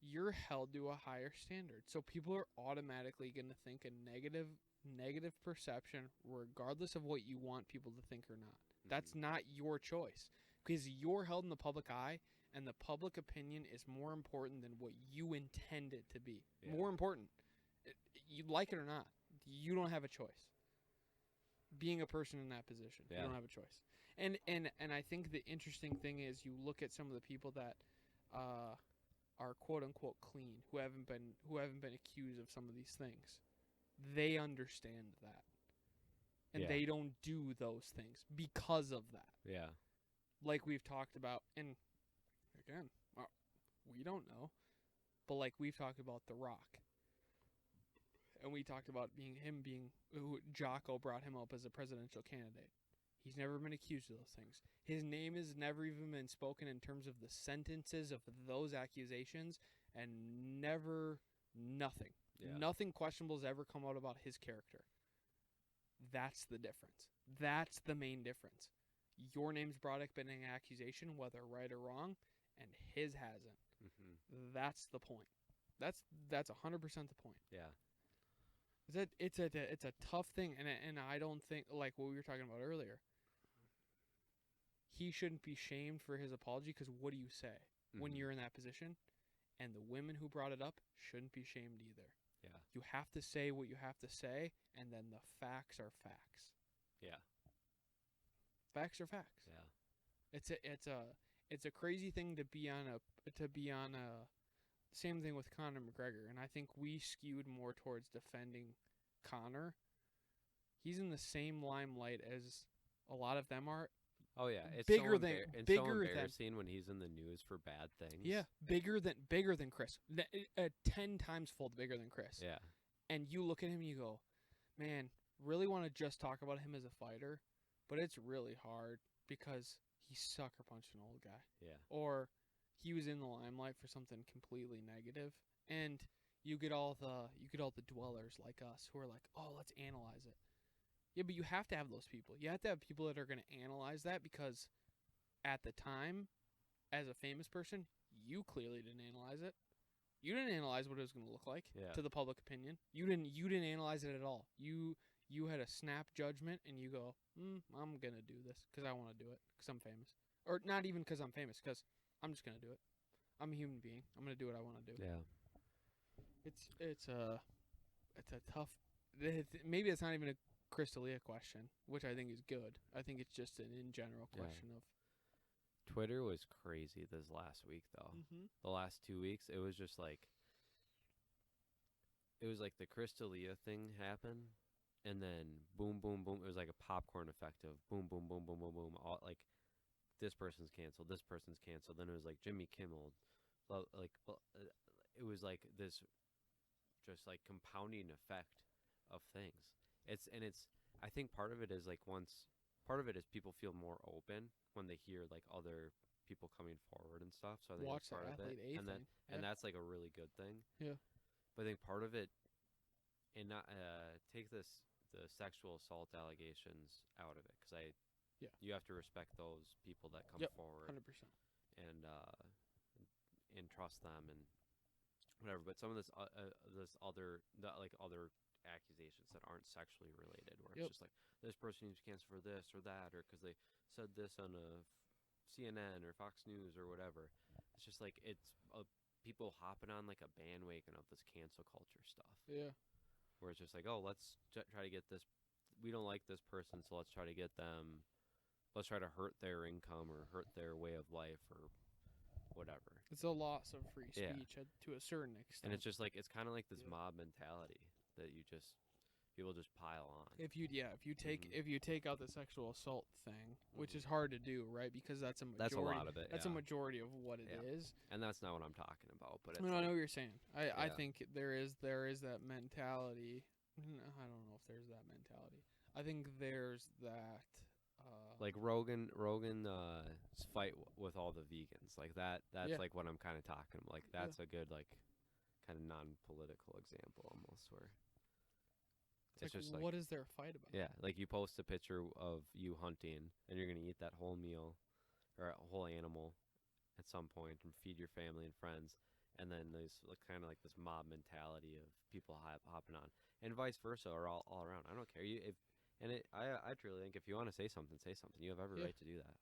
you're held to a higher standard. So people are automatically going to think a negative perception regardless of what you want people to think or not. That's not your choice because you're held in the public eye and the public opinion is more important than what you intend it to be. Yeah. More important. You like it or not, you don't have a choice. Being a person in that position, you don't have a choice. And I think the interesting thing is you look at some of the people that are quote unquote clean, who haven't been accused of some of these things. They understand that. And they don't do those things because of that. Yeah. Like we've talked about, and again, we don't know, but like we've talked about The Rock. And we talked about who Jocko brought him up as a presidential candidate. He's never been accused of those things. His name has never even been spoken in terms of the sentences of those accusations, and nothing. Yeah. Nothing questionable has ever come out about his character. That's the difference. That's the main difference. Your name's brought up in an accusation, whether right or wrong, and his hasn't. Mm-hmm. That's the point. That's 100% the point. Yeah. It's a tough thing, and I don't think, like what we were talking about earlier, he shouldn't be shamed for his apology because what do you say when you're in that position? And the women who brought it up shouldn't be shamed either. Yeah. You have to say what you have to say, and then the facts are facts. Yeah. Facts are facts. Yeah. It's a crazy thing to be on a same thing with Conor McGregor, and I think we skewed more towards defending Conor. He's in the same limelight as a lot of them are. Oh yeah, it's bigger so than so embarrassing when he's in the news for bad things. Yeah, bigger than Chris. 10 times fold bigger than Chris. Yeah. And you look at him and you go, man, really want to just talk about him as a fighter, but it's really hard because he sucker punched an old guy. Yeah. Or he was in the limelight for something completely negative, and you get all the dwellers like us who are like, oh, let's analyze it. Yeah, but you have to have those people. You have to have people that are going to analyze that because at the time, as a famous person, you clearly didn't analyze it. You didn't analyze what it was going to look like to the public opinion. You didn't analyze it at all. You had a snap judgment, and you go, I'm going to do this because I want to do it because I'm famous. Or not even because I'm famous, because I'm just going to do it. I'm a human being. I'm going to do what I want to do. Yeah. It's a tough. Maybe it's not even a Chris D'Elia question, which I think is good. I think it's just an in general question of. Twitter was crazy this last week, though. Mm-hmm. The last 2 weeks, it was just like. It was like the Chris D'Elia thing happened, and then boom, boom, boom. It was like a popcorn effect of boom, boom, boom, boom, boom, boom. All like, this person's canceled. This person's canceled. Then it was like Jimmy Kimmel, it was like this, just like compounding effect of things. I think part of it is like once part of it is people feel more open when they hear like other people coming forward and stuff. So I think Watch that's part the of it, athlete A and thing. and Yeah. that's like a really good thing. Yeah. But I think part of it, and not take the sexual assault allegations out of it, because Yeah. you have to respect those people that come Yep, forward 100%. and trust them and whatever. But some of this other accusations that aren't sexually related, where Yep. it's just like this person needs cancer for this or that, or because they said this on a CNN or Fox News or whatever. It's just like it's people hopping on like a bandwagon of this cancel culture stuff. Yeah. Where it's just like, oh, let's try to get this. We don't like this person, so let's try to get them. Let's try to hurt their income or hurt their way of life or whatever. It's a loss of free Yeah. speech to a certain extent. And it's just like it's kind of like this Yeah. mob mentality that people just pile on. if you take out the sexual assault thing, which is Mhm. hard to do, right? Because that's a majority. That's a lot of it. That's yeah. a majority of what it Yeah. is. And that's not what I'm talking about. But it's No, I like, know what you're saying. I Yeah. think there is that mentality. No, I don't know if there's that mentality. I think there's that. like Rogan's fight with all the vegans, like that. That's Yeah. like what I'm kind of talking about. Like that's a good like kind of non-political example almost where It's just like, like what is there a fight about? yeah, like you post a picture of you hunting and you're gonna eat that whole meal or a whole animal at some point and feed your family and friends, and then there's kind of like this mob mentality of people hopping on, and vice versa, or all around. I don't care I truly think if you want to say something, say something. You have every Yeah. right to do that.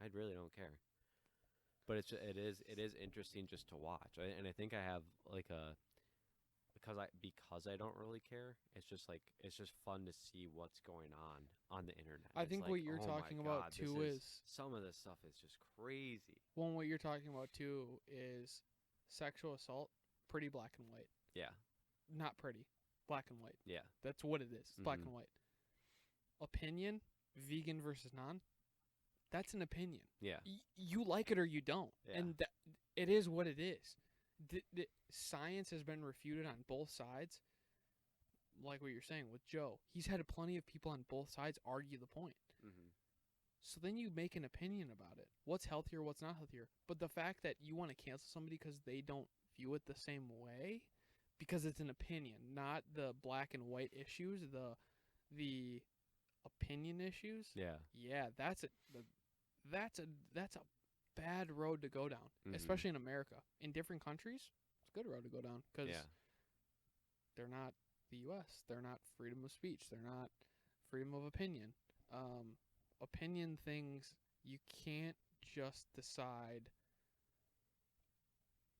I really don't care. But it is interesting just to watch, and I think I have like a because I don't really care. It's just fun to see what's going on the internet. I It's think like, what you're oh my talking about God, too this is some of this stuff is just crazy. one. What you're talking about too is sexual assault. Pretty black and white. Yeah, Not pretty. Black and white. yeah, That's what it is. It's black Mhm. and white. Opinion, vegan versus non. That's an opinion. yeah, You like it or you don't, Yeah. and it is what it is. Science has been refuted on both sides. Like what you're saying with Joe, he's had plenty of people on both sides argue the point. hmm So then you make an opinion about it. What's healthier, what's not healthier. But the fact that you want to cancel somebody because they don't view it the same way, because it's an opinion, not the black and white issues, the opinion issues. yeah, Yeah, that's a bad road to go down, Mhm. especially in America. In different countries, it's a good road to go down because yeah, they're not the U.S. They're not freedom of speech. They're not freedom of opinion. Opinion things, you can't just decide,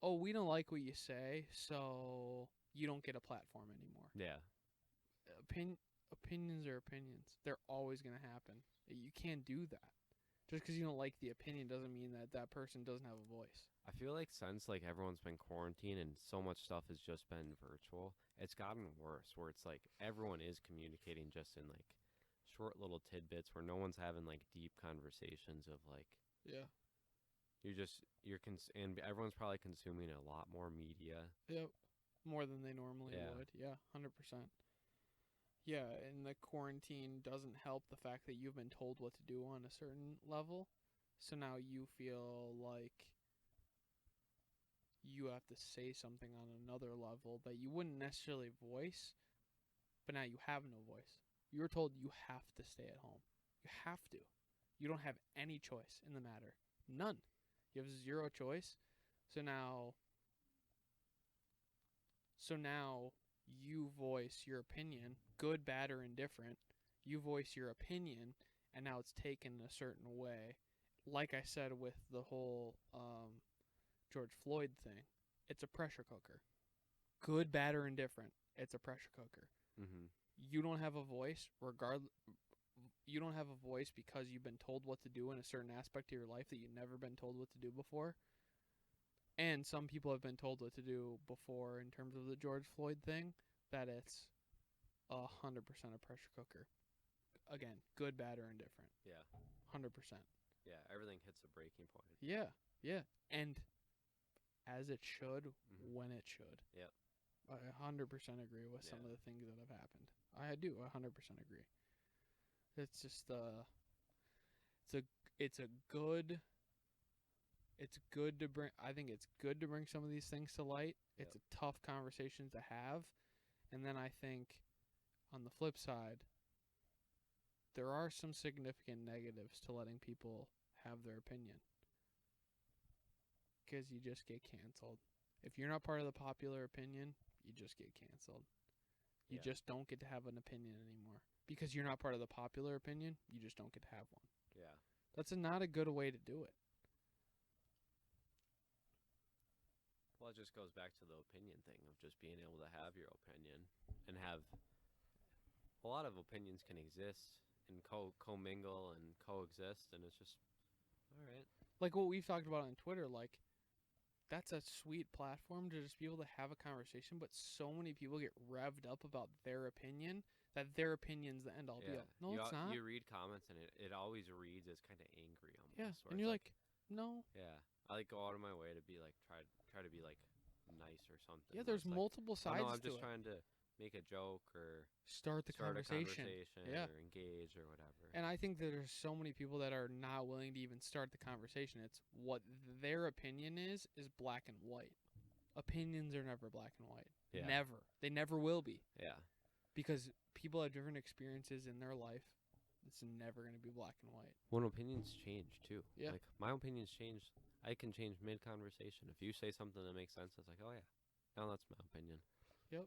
oh, we don't like what you say, so you don't get a platform anymore. yeah, Opinions are opinions. They're always going to happen. You can't do that. Just because you don't like the opinion doesn't mean that that person doesn't have a voice. I feel like since like everyone's been quarantined and so much stuff has just been virtual, it's gotten worse. Where it's like everyone is communicating just in like short little tidbits, where no one's having like deep conversations of like Yeah. and everyone's probably consuming a lot more media. Yep. More than they normally Yeah. would. Yeah, 100%. Yeah, and the quarantine doesn't help the fact that you've been told what to do on a certain level. So now you feel like you have to say something on another level that you wouldn't necessarily voice, but now you have no voice. You were told you have to stay at home. You have to. You don't have any choice in the matter. None. You have zero choice. So now you voice your opinion, good, bad, or indifferent. You voice your opinion, and now it's taken a certain way. Like I said with the whole George Floyd thing, it's a pressure cooker. Good, bad, or indifferent, it's a pressure cooker. Mm-hmm. You don't have a voice, you don't have a voice because you've been told what to do in a certain aspect of your life that you've never been told what to do before. And some people have been told what to do before in terms of the George Floyd thing, that it's 100% a pressure cooker. Again, good, bad, or indifferent. Yeah. 100%. Yeah, everything hits a breaking point. Yeah, yeah. And as it should, Mhm. when it should. Yep. I 100% agree with some of Yeah. the things that have happened. I do 100% agree. It's just it's a good. It's good to bring. I think it's good to bring some of these things to light. It's a tough conversation to have, and then I think, on the flip side, there are some significant negatives to letting people have their opinion. Because you just get canceled. If you're not part of the popular opinion, you just get canceled. You just don't get to have an opinion anymore. Because you're not part of the popular opinion, you just don't get to have one. Yeah. That's not a good way to do it. Well, it just goes back to the opinion thing of just being able to have your opinion and have a lot of opinions can exist and commingle and coexist, and it's just all right. Like what we've talked about on Twitter, like that's a sweet platform to just be able to have a conversation, but so many people get revved up about their opinion that their opinion's the end all be all. No, it's not. You read comments and it always reads as kind of angry almost. Yeah, and you're like, no. Yeah, I like go out of my way to be like try to be like nice or something. Yeah, there's multiple sides no, I'm to just it. trying to make a joke or start a conversation or engage or whatever. And I think that there's so many people that are not willing to even start the conversation. It's what their opinion is black and white. Opinions are never black and white. Yeah. Never. They never will be. Yeah. Because people have different experiences in their life. It's never going to be black and white. When opinions change too. Yeah. Like my opinions change. I can change mid-conversation. If you say something that makes sense, it's like, oh yeah, now that's my opinion. Yep.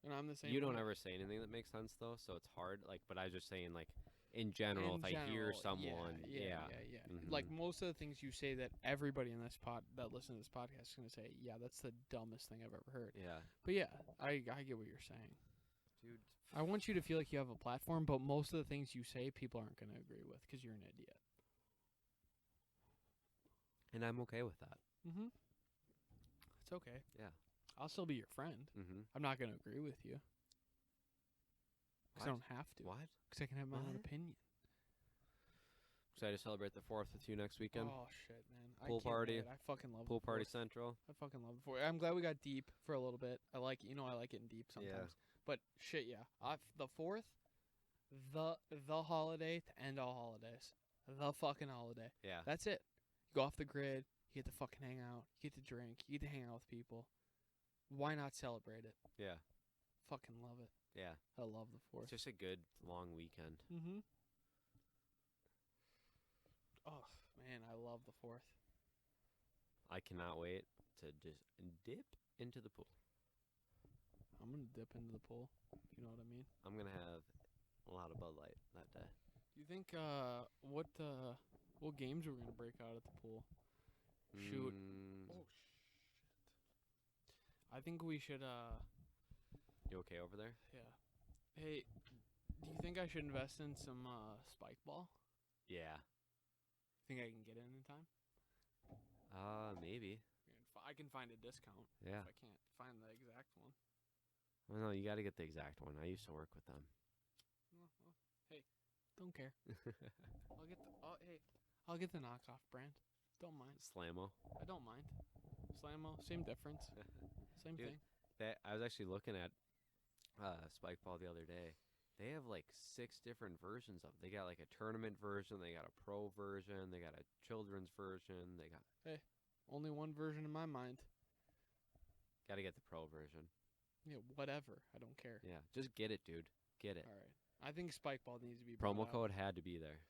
And I'm the same. You don't ever say anything that makes sense though, so it's hard. Like, but I was just saying, like, in general, if I hear someone, Mm-hmm. Like most of the things you say that everybody in this that listens to this podcast is gonna say, yeah, that's the dumbest thing I've ever heard. Yeah. But yeah, I get what you're saying, dude. I want you to feel like you have a platform, but most of the things you say, people aren't gonna agree with because you're an idiot. And I'm okay with that. Mm-hmm. It's okay. Yeah. I'll still be your friend. Mm-hmm. I'm not gonna agree with you. Because I don't have to. What? Because I can have my own opinion. Excited to celebrate the 4th with you next weekend. Oh shit, man! Pool party. Wait. I fucking love Pool the party 4th. central. I fucking love the 4th. I'm glad we got deep for a little bit. I like getting deep sometimes. But shit, yeah. The 4th, the holiday to end all holidays. The fucking holiday. Yeah. That's it. You go off the grid. You get to fucking hang out. You get to drink. You get to hang out with people. Why not celebrate it? Yeah. Fucking love it. Yeah. I love the 4th. It's just a good long weekend. Mm-hmm. Oh, man, I love the 4th. I cannot wait to just dip into the pool. I'm going to dip into the pool. You know what I mean? I'm going to have a lot of Bud Light that day. You think what games are we going to break out at the pool? Shoot. Oh, shit. I think we should You okay over there? Yeah. Hey, do you think I should invest in some spike ball? Yeah. Think I can get it in time? Maybe. I can find a discount. Yeah. If I can't find the exact one. Well, no, you got to get the exact one. I used to work with them. Well, hey, don't care. I'll get the knockoff brand. Don't mind. Slammo. I don't mind. Slammo, same difference. Same Dude, thing. I was actually looking at Spike Ball the other day. They have like 6 different versions of it. They got like a tournament version, they got a pro version, they got a children's version, they got... Hey, only one version in my mind. Got to get the pro version. Yeah, whatever. I don't care. Yeah, just get it, dude. Get it. All right. I think spike ball needs to be Promo brought out. code had to be there.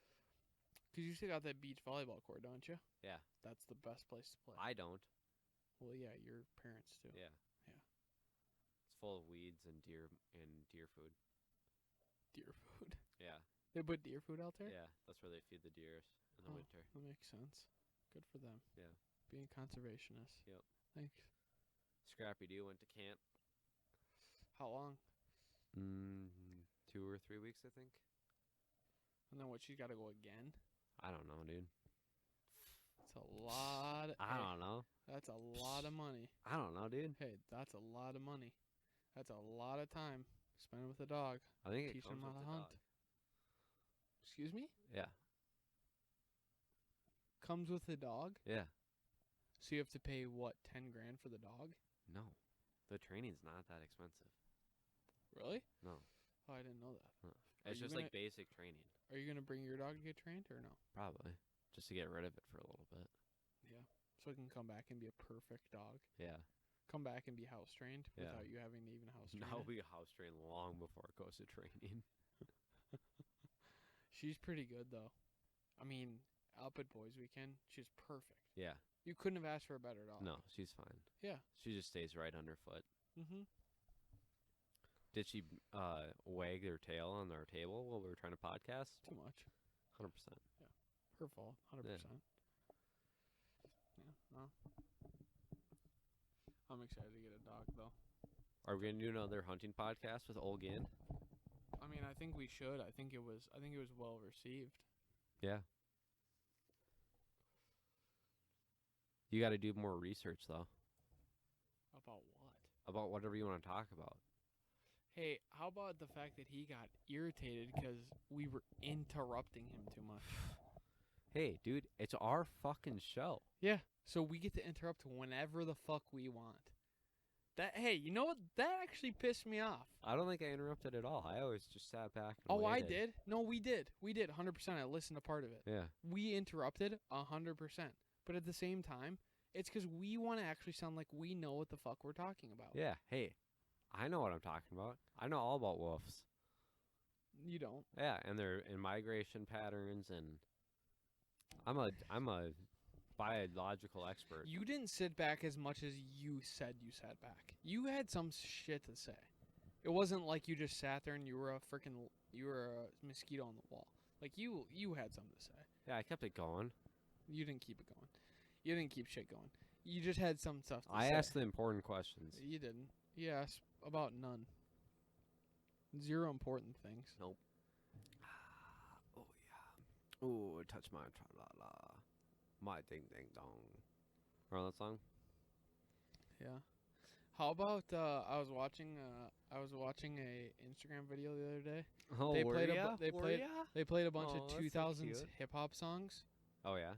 Because you still got that beach volleyball court, don't you? Yeah. That's the best place to play. I don't. Well, yeah, your parents do. Yeah. Yeah. It's full of weeds and deer food. Deer food. Yeah. They put deer food out there? Yeah, that's where they feed the deers in the winter. That makes sense. Good for them. Yeah. Being conservationists. Yep. Thanks. Scrappy Doo went to camp. How long? 2 or 3 weeks, I think. And then what, she's got to go again? I don't know, dude. It's a lot. I don't know. That's a lot of money. I don't know, dude. Hey, that's a lot of money. That's a lot of time spent with a dog. I think it Teach comes him with how to the hunt. dog. Excuse me? Yeah. Comes with the dog? Yeah. So you have to pay, what, 10 grand for the dog? No. The training's not that expensive. Really? No. Oh, I didn't know that. It's just like basic training. Are you gonna bring your dog to get trained or no? Probably. Just to get rid of it for a little bit. Yeah. So it can come back and be a perfect dog. Yeah. Come back and be house trained Yeah. without you having to even house train. No, it. we house train long before it goes to training. She's pretty good though. I mean, up at Boys Weekend, she's perfect. Yeah. You couldn't have asked for a better dog. No, she's fine. Yeah. She just stays right underfoot. Mhm. Did she wag her tail on our table while we were trying to podcast? Too much. 100%. Her fault. 100%. Yeah. No. I'm excited to get a dog though. Are we gonna do another hunting podcast with Olgin? I mean, I think we should. I think it was well received. Yeah. You got to do more research though About what? about whatever you want to talk about. Hey, how about the fact that he got irritated because we were interrupting him too much? Hey, dude, it's our fucking show. Yeah. So we get to interrupt whenever the fuck we want. Hey, you know what? That actually pissed me off. I don't think I interrupted at all. I always just sat back and Oh, I waited. did? No, we did. We did 100%. I listened to part of it. Yeah. We interrupted 100%. But at the same time, it's because we want to actually sound like we know what the fuck we're talking about. Yeah. Hey, I know what I'm talking about. I know all about wolves. You don't. Yeah, and their migration patterns, and I'm a biological expert. You didn't sit back as much as you said you sat back. You had some shit to say. It wasn't like you just sat there and you were a mosquito on the wall. Like you had something to say. Yeah, I kept it going. You didn't keep it going. You didn't keep shit going. You just had some stuff to I say. asked the important questions. You didn't. You asked about none. Zero important things. Nope. Oh yeah. Oh, touch my tra-la-la. My ding ding dong. Remember that song? Yeah. How about I was watching a Instagram video the other day. Oh, They were played a ya? bu- they Were played- ya? They played a bunch Aw, of that's so 2000s cute. hip hop songs. Oh yeah.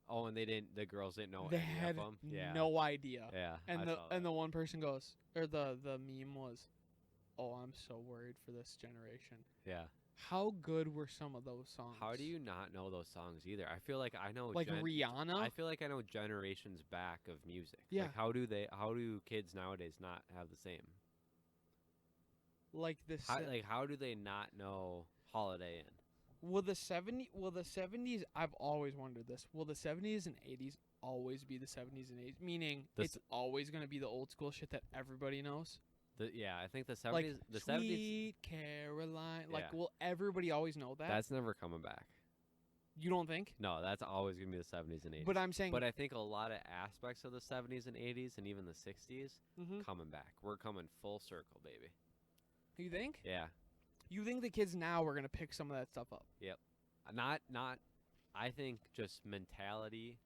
Oh, and the girls didn't know They any had of them. Yeah. no idea. Yeah. And I the saw and that. the one person goes, or the meme was, "Oh, I'm so worried for this generation." Yeah. How good were some of those songs? How do you not know those songs either? I feel like I know like Rihanna? I feel like I know generations back of music. Yeah. Like how do kids nowadays not have the same? Like this. How do they not know Holiday Inn? Will the 70s? I've always wondered this. Will the 70s and 80s always be the 70s and 80s? Meaning it's always going to be the old school shit that everybody knows. I think the 70s. Like The Sweet 70s. Caroline. Like, Yeah. will everybody always know that? That's never coming back. You don't think? No, that's always gonna be the 70s and 80s. But I'm saying. But I think a lot of aspects of the 70s and 80s and even the 60s Mhm. coming back. We're coming full circle, baby. You think? Yeah. You think the kids now are gonna pick some of that stuff up? Not. I think just mentality.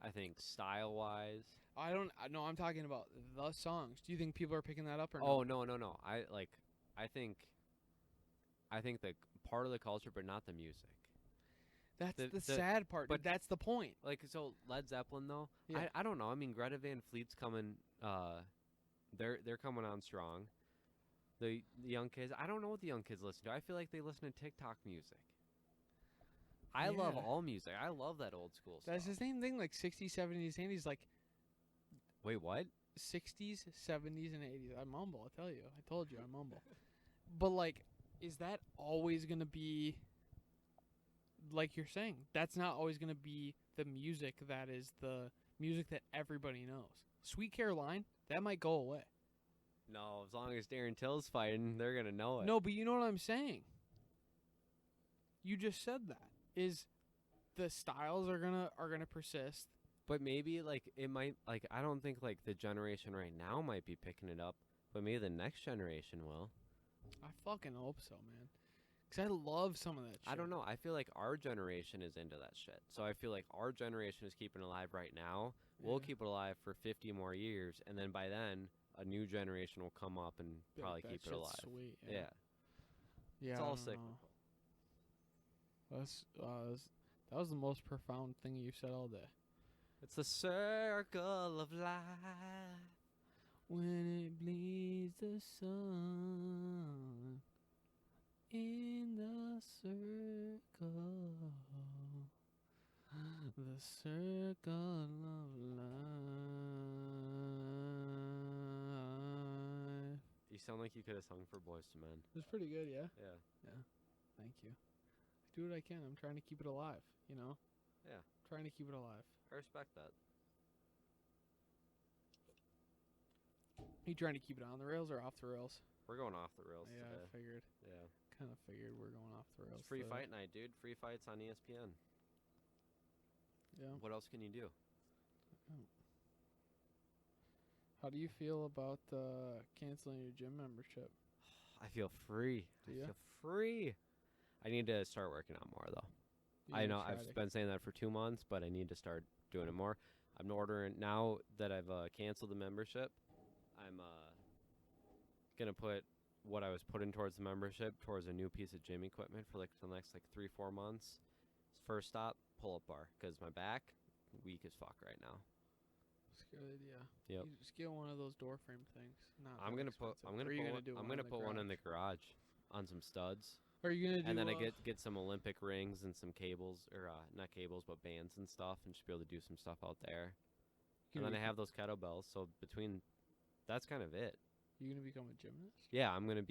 I think style wise. I don't. No, I'm talking about the songs. Do you think people are picking that up or Oh no? no. I think the part of the culture, but not the music. That's the- the sad part. but- But that's the point. Like so, Led Zeppelin though. Yeah. I don't know. I mean, Greta Van Fleet's coming. They're coming on strong. The young kids. I don't know what the young kids listen to. I feel like they listen to TikTok music. I love Yeah. all music. I love that old school stuff. That's the same thing. Like 60s, 70s, 80s. Like Wait, what? 60s, 70s, and 80s. I mumble. I tell you. I told you. I mumble. But like, is that always gonna be? Like you're saying, that's not always gonna be the music that is the music that everybody knows. Sweet Caroline, that might go away. No, as long as Darren Till's fighting, they're gonna know it. No, but you know what I'm saying. You just said that. Is the styles are gonna persist. But maybe like it might like I don't think like the generation right now might be picking it up, but maybe the next generation will. I fucking hope so, man. 'Cause I love some of that shit. I don't know. I feel like our generation is into that shit. So I feel like our generation is keeping it alive right now. We'll Yeah. keep it alive for 50 more years, and then by then a new generation will come up and Be like, probably "That keep it shit's alive. Sweet. Yeah. Yeah. It's I all don't know. cyclical. That was the most profound thing you've said all day. It's the circle of life. When it bleeds the sun In the circle. The circle of life. You sound like you could have sung for Boys to Men. It was pretty good, yeah? Yeah. Yeah. Thank you. I do what I can. I'm trying to keep it alive, you know? Yeah. Trying to keep it alive. I respect that. You trying to keep it on the rails or off the rails? We're going off the rails Yeah, today. I figured. Yeah. Kind of figured we're going off the rails. It's free today. fight night, dude. Free fights on ESPN. Yeah. What else can you do? How do you feel about canceling your gym membership? I feel free. Do I ya? feel free. I need to start working out more, though. You I need to know try I've to- been saying that for 2 months, but I need to start doing it more. I'm ordering now that I've canceled the membership. I'm gonna put what I was putting towards the membership towards a new piece of gym equipment for like the next 3-4 months. First stop, pull-up bar, because my back weak as fuck right now. It's a good idea. Yep. You just get one of those door frame things. Not I'm that gonna put expensive. I'm Or gonna are you put gonna one, do I'm one gonna in the put one in the garage? garage on some studs. Are you gonna do? And then I get some Olympic rings and some cables, or not cables, but bands and stuff, and just be able to do some stuff out there. And then I have those kettlebells. So that's kind of it. You gonna become a gymnast? Yeah, I'm gonna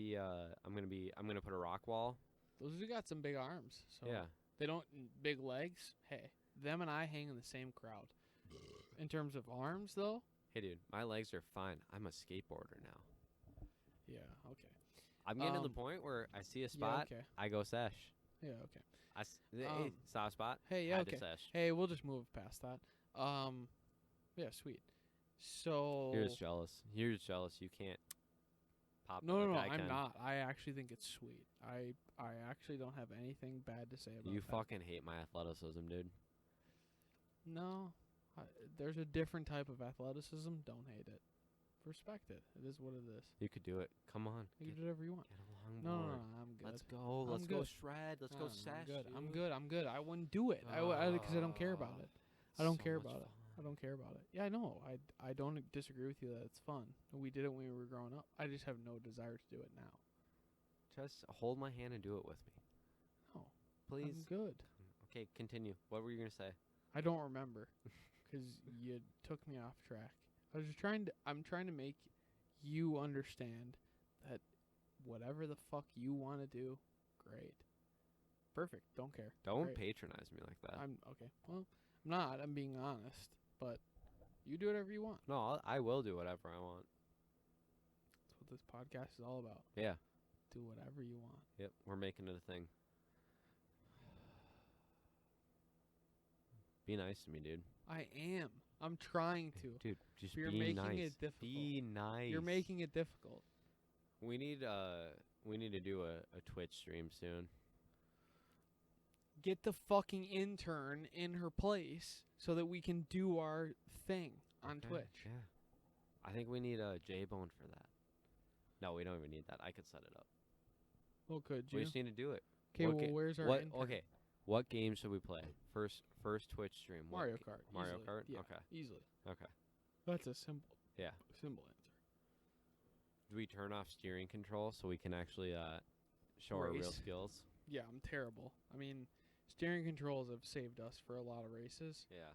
put a rock wall. Those who got some big arms. So Yeah, They don't big legs. Hey, them and I hang in the same crowd. In terms of arms, though. hey dude, my legs are fine. I'm a skateboarder now. Yeah. Okay. I'm getting to the Um, point where I see a Yeah. spot, Okay. I go sesh. Yeah. Okay. Hey, saw a spot. Hey. Yeah. had to Okay. sesh. Hey, we'll just move past that. Yeah. Sweet. So. You're just jealous. You're just jealous. You can't pop. No, like I I'm can. not. I actually think it's sweet. I actually don't have anything bad to say about You that. fucking hate my athleticism, dude. No. There's a different type of athleticism. Don't hate it. Respect it. It is what it is. You could do it. Come on. You Get, can do whatever you want. get a long No, board. I'm good. Let's go. I'm Let's go good. shred. Let's No, go no, sesh. I'm dude. good. I'm good. I wouldn't do it. Because I don't care about it. I don't So care much about it. fun. I don't care about it. Yeah, I know. I don't disagree with you that it's fun. We did it when we were growing up. I just have no desire to do it now. Just hold my hand and do it with me. No, Please. I'm good. Okay, continue. What were you going to say? I don't remember because you took me off track. I'm trying to make you understand that whatever the fuck you want to do, great. Perfect. Don't care. Don't Great. patronize me like that. I'm okay. Well, I'm not. I'm being honest. But you do whatever you want. No, I will do whatever I want. That's what this podcast is all about. Yeah. Do whatever you want. Yep. We're making it a thing. Be nice to me, dude. I am. I'm trying to. Dude, just You're be making nice. it difficult. Be nice. You're making it difficult. We need to do a Twitch stream soon. Get the fucking intern in her place so that we can do our thing on Okay, Twitch. Yeah. I think we need a J-Bone for that. No, we don't even need that. I could set it up. Well, could We you? just need to do it. Okay, what well, ga- where's our what? intern? Okay. What game should we play? First Twitch stream. What Mario ga- Kart. Mario easily. Kart? Yeah, Okay. easily. Okay. That's a simple Yeah. answer. Do we turn off steering control so we can actually show our real Race. skills? Yeah, I'm terrible. I mean, steering controls have saved us for a lot of races. Yeah.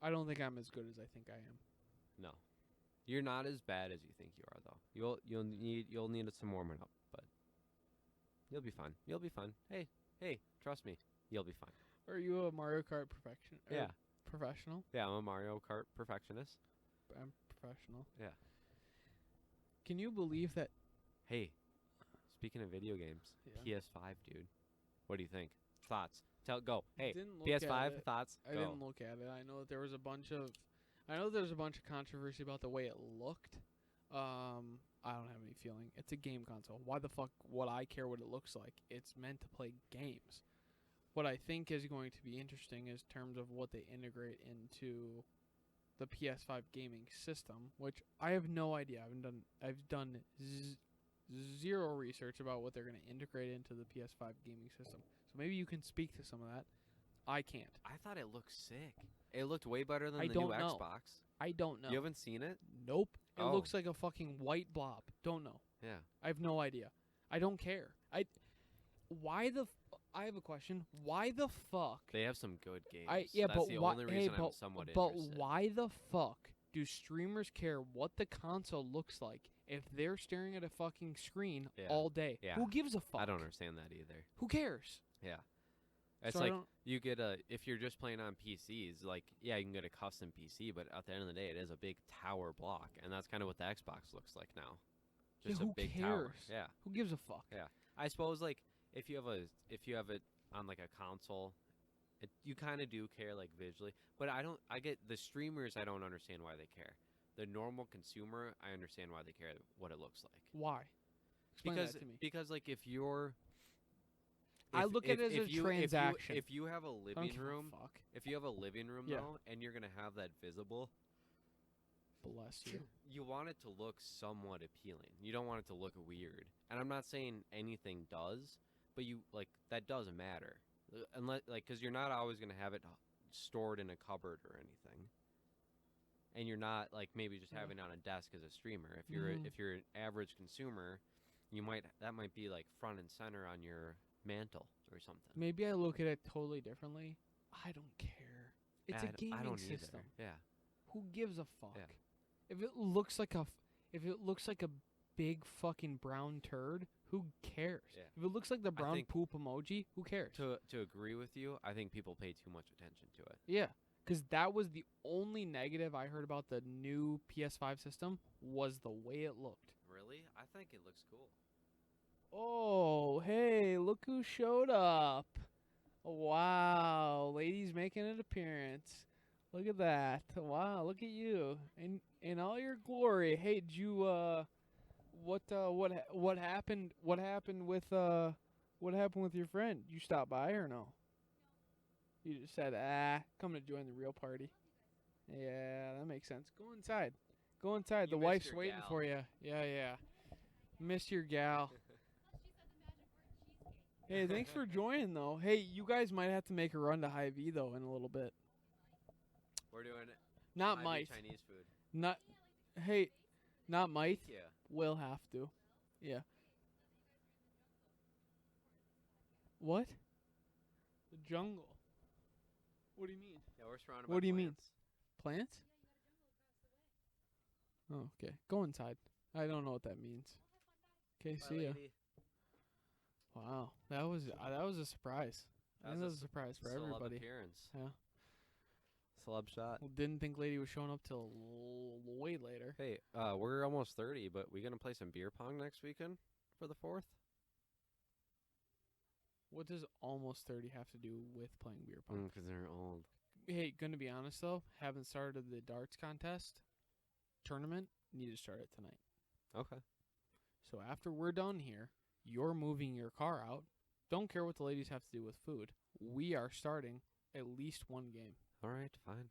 I don't think I'm as good as I think I am. No. You're not as bad as you think you are, though. You'll need some warming up, but you'll be fine. You'll be fine. Hey, trust me. You'll be fine. Are you a Mario Kart Yeah. professional? Yeah, I'm a Mario Kart perfectionist. I'm professional. Yeah. Can you believe that? Hey, speaking of video games, Yeah. PS5, dude. What do you think? Thoughts? Go. Hey, Didn't look PS5 at it. thoughts? I Go. didn't look at it. I know that there was a bunch of controversy about the way it looked. I don't have any feeling. It's a game console. Why the fuck would I care what it looks like? It's meant to play games. What I think is going to be interesting is terms of what they integrate into the PS5 gaming system, which I have no idea. I've done zero research about what they're going to integrate into the PS5 gaming system. So maybe you can speak to some of that. I can't. I thought it looked sick. It looked way better than I the don't new know. Xbox. I don't know. You haven't seen it? Nope. It Oh. looks like a fucking white blob. Don't know. Yeah. I have no idea. I don't care. why the? I have a question. Why the fuck? They have some good games. Yeah, That's but the why? only Hey, reason I'm but somewhat but interested. why the fuck do streamers care what the console looks like if they're staring at a fucking screen Yeah. all day? Yeah. Who gives a fuck? I don't understand that either. Who cares? Yeah. It's So I like don't- you get if you're just playing on PCs, like, yeah, you can get a custom PC, but at the end of the day, it is a big tower block, and that's kind of what the Xbox looks like now. Yeah, Just who a big tower. cares? Yeah. Who gives a fuck? Yeah. I suppose, like, if you have it on like a console, you kind of do care, like, visually, but I get the streamers. I don't understand why they care. The normal consumer, I understand why they care what it looks like. Why? Explain that to me. Because like if you're I look at it as a transaction. If you have a I don't living give a room, fuck. if you have a living room Yeah. though, and you're gonna have that visible, Bless you. you want it to look somewhat appealing. You don't want it to look weird. And I'm not saying anything does, but that doesn't matter, unless because you're not always gonna have it stored in a cupboard or anything. And you're not like maybe just having it on a desk as a streamer. If you're if you're an average consumer, that might be like front and center on your mantle or something. Maybe I look at it totally differently. I don't care. It's a gaming I don't system. Either. Yeah. Who gives a fuck? Yeah. If it looks like a big fucking brown turd, who cares? Yeah. If it looks like the brown think poop emoji, who cares? To agree with you, I think people pay too much attention to it. Yeah, because that was the only negative I heard about the new PS5 system was the way it looked. Really? I think it looks cool. Oh, hey, look who showed up. Wow, ladies making an appearance. Look at that. Wow, look at you. In all your glory. Hey, did you what happened with your friend? You stop by or no? You just said, come to join the real party. Yeah, that makes sense. Go inside. Go inside. The You missed wife's your waiting gal. for you. Yeah. Miss your gal. Hey, thanks for joining, though. Hey, you guys might have to make a run to Hy-Vee, though, in a little bit. We're doing Not Hy-Vee might. Chinese food. Not might. Yeah. Will have to. Yeah. What? The jungle. What do you mean? Yeah, we're surrounded What by do you mean? plants. Plants? Oh, okay. Go inside. I don't know what that means. Okay, Bye, see ya. lady. Wow, that was a surprise. I think that was a surprise for Celeb everybody. appearance. Yeah. Celeb shot. Well, didn't think lady was showing up till way later. Hey, we're almost 30, but we gonna play some beer pong next weekend for the 4th? What does almost 30 have to do with playing beer pong? Because they're old. Hey, gonna be honest though, haven't started the darts contest tournament. Need to start it tonight. Okay. So after we're done here, you're moving your car out. Don't care what the ladies have to do with food. We are starting at least one game. All right, fine.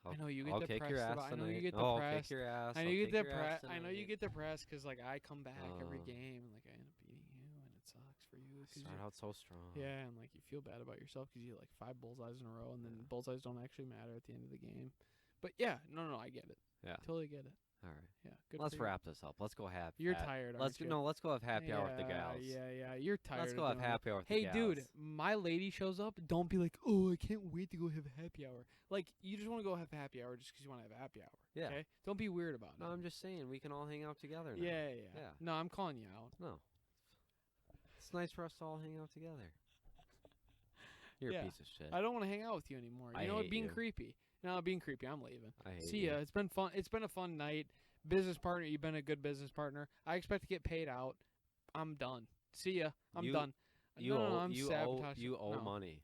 I know you get I'll depressed kick your ass about. I know tonight. you get I'll depressed. kick your ass. I know I'll you kick get your ass depressed. I know you tonight. get depressed because like I come back every Oh. game and like I end up beating you and it sucks for you. 'Cause Start you're- out so strong. yeah, and like you feel bad about yourself because you get like 5 bullseyes in a row and then bullseyes don't actually matter at the end of the game. But yeah, no, I get it. Yeah. Totally get it. All right. Yeah, good. Let's for you. wrap this up. Let's go happy. You're tired, Let's aren't you? Let's go have happy hour with the gals. Yeah, you're tired. Let's of go have doing it. happy hour with the Hey, gals. dude, my lady shows up. Don't be like, oh, I can't wait to go have a happy hour. Like, you just want to go have a happy hour just because you want to have a happy hour. Yeah. Okay? Don't be weird about No, it. I'm just saying we can all hang out together now. Yeah. Yeah. No, I'm calling you out. No. It's nice for us to all hang out together. You're Yeah. a piece of shit. I don't want to hang out with you anymore. You I know what? hate Being you. creepy. No, being creepy. I'm leaving. I hate See you. ya. It's been fun. It's been a fun night. Business partner, you've been a good business partner. I expect to get paid out. I'm done. See ya. I'm You- done. You no, owe I'm you owe sabotaging. you owe no. money.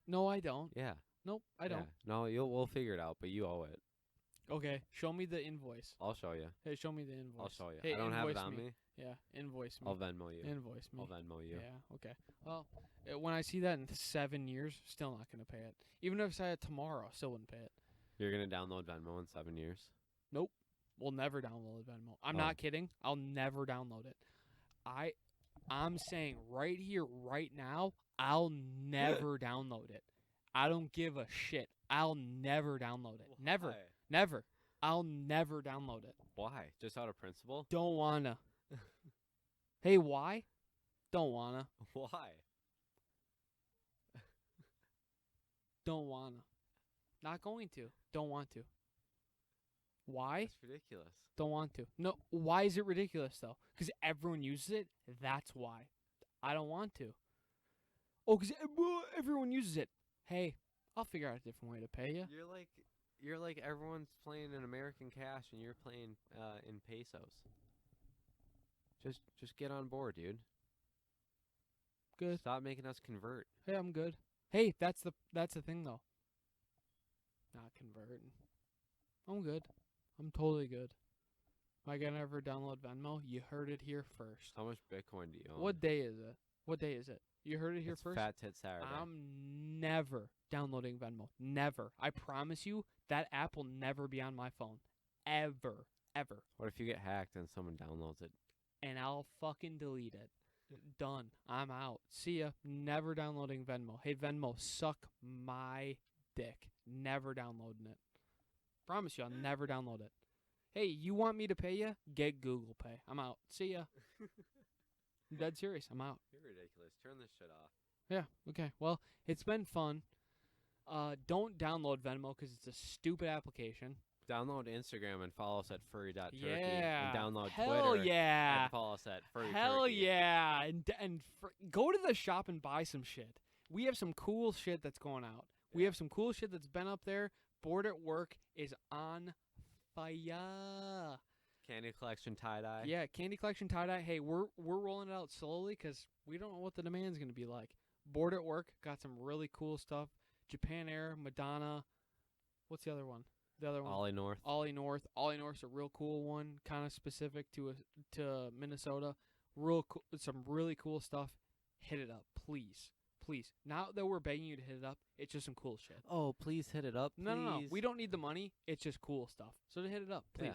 No, I don't. Yeah. Nope, I don't. Yeah. No, we'll figure it out, but you owe it. Okay, show me the invoice. I'll show you. Hey, show me the invoice. I'll show you. Hey, I don't have it invoice on me. Yeah, invoice me. I'll Venmo you. Invoice me. I'll Venmo you. Yeah, okay. Well, when I see that in 7 years, still not going to pay it. Even if I said it tomorrow, still wouldn't pay it. You're gonna download Venmo in 7 years. We'll never download Venmo. I'm Oh. not kidding. I'll never download it. I'm saying right here, right now, I'll never download it. I don't give a shit. I'll never download it. Never. Why? Never. I'll never download it. Why? Just out of principle? Don't wanna. Hey, why? Don't wanna. Why? Don't wanna. Not going to. Don't want to. Why? That's ridiculous. Don't want to. No, why is it ridiculous though? Because everyone uses it. That's why. I don't want to. Oh, because everyone uses it. Hey, I'll figure out a different way to pay you. You're like everyone's playing in American cash and you're playing in pesos. Just get on board, dude. Good. Stop making us convert. Hey, I'm good. Hey, that's the thing though. Not converting. I'm good. I'm totally good. Am I gonna ever download Venmo? You heard it here first. How much Bitcoin do you own? What day is it? What day is it? You heard it here It's first? Fat Tit Saturday. I'm never downloading Venmo. Never. I promise you, that app will never be on my phone. Ever. Ever. What if you get hacked and someone downloads it? And I'll fucking delete it. Done. I'm out. See ya. Never downloading Venmo. Hey, Venmo, suck my dick. Never downloading it. Promise you, I'll never download it. Hey, you want me to pay you? Get Google Pay. I'm out. See ya. I'm dead serious. I'm out. You're ridiculous. Turn this shit off. Yeah, okay. Well, it's been fun. Don't download Venmo because it's a stupid application. Download Instagram and follow us at furry.turkey. Yeah. And download Hell Twitter yeah. and follow us at furry. Hell yeah. And go to the shop and buy some shit. We have some cool shit that's going out. We have some cool shit that's been up there. Board at Work is on fire. Candy Collection tie-dye. Yeah, Candy Collection tie-dye. Hey, we're rolling it out slowly because we don't know what the demand's going to be like. Board at Work got some really cool stuff. Japan Air, Madonna. What's the other one? The other one? Ollie North. Ollie North. Ollie North's a real cool one, kind of specific to Minnesota. Real cool, some really cool stuff. Hit it up, please. Please. Now that we're begging you to hit it up, it's just some cool shit. Oh, please hit it up, please. No. We don't need the money. It's just cool stuff. So to hit it up, please. Yeah.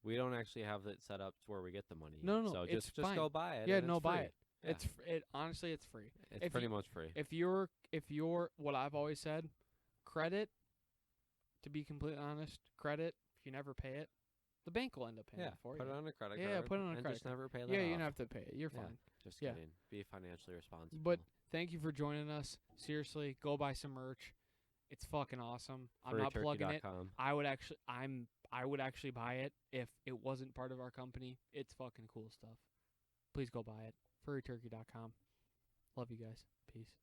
We don't actually have it set up to where we get the money. No. So it's just go buy it. Yeah, and no, it's buy free. it. Yeah. Honestly, it's free. It's pretty much free. If you're what I've always said, credit. To be completely honest, credit. If you never pay it, the bank will end up paying it for you. Put it on a credit card. Yeah, put it on a and credit just card. never pay that Yeah, you off. don't have to pay it. You're Yeah. fine. Just Yeah. kidding. Be financially responsible. But thank you for joining us. Seriously, go buy some merch. It's fucking awesome. I'm not plugging it. Furryturkey.com. I would actually buy it if it wasn't part of our company. It's fucking cool stuff. Please go buy it. Furryturkey.com. Love you guys. Peace.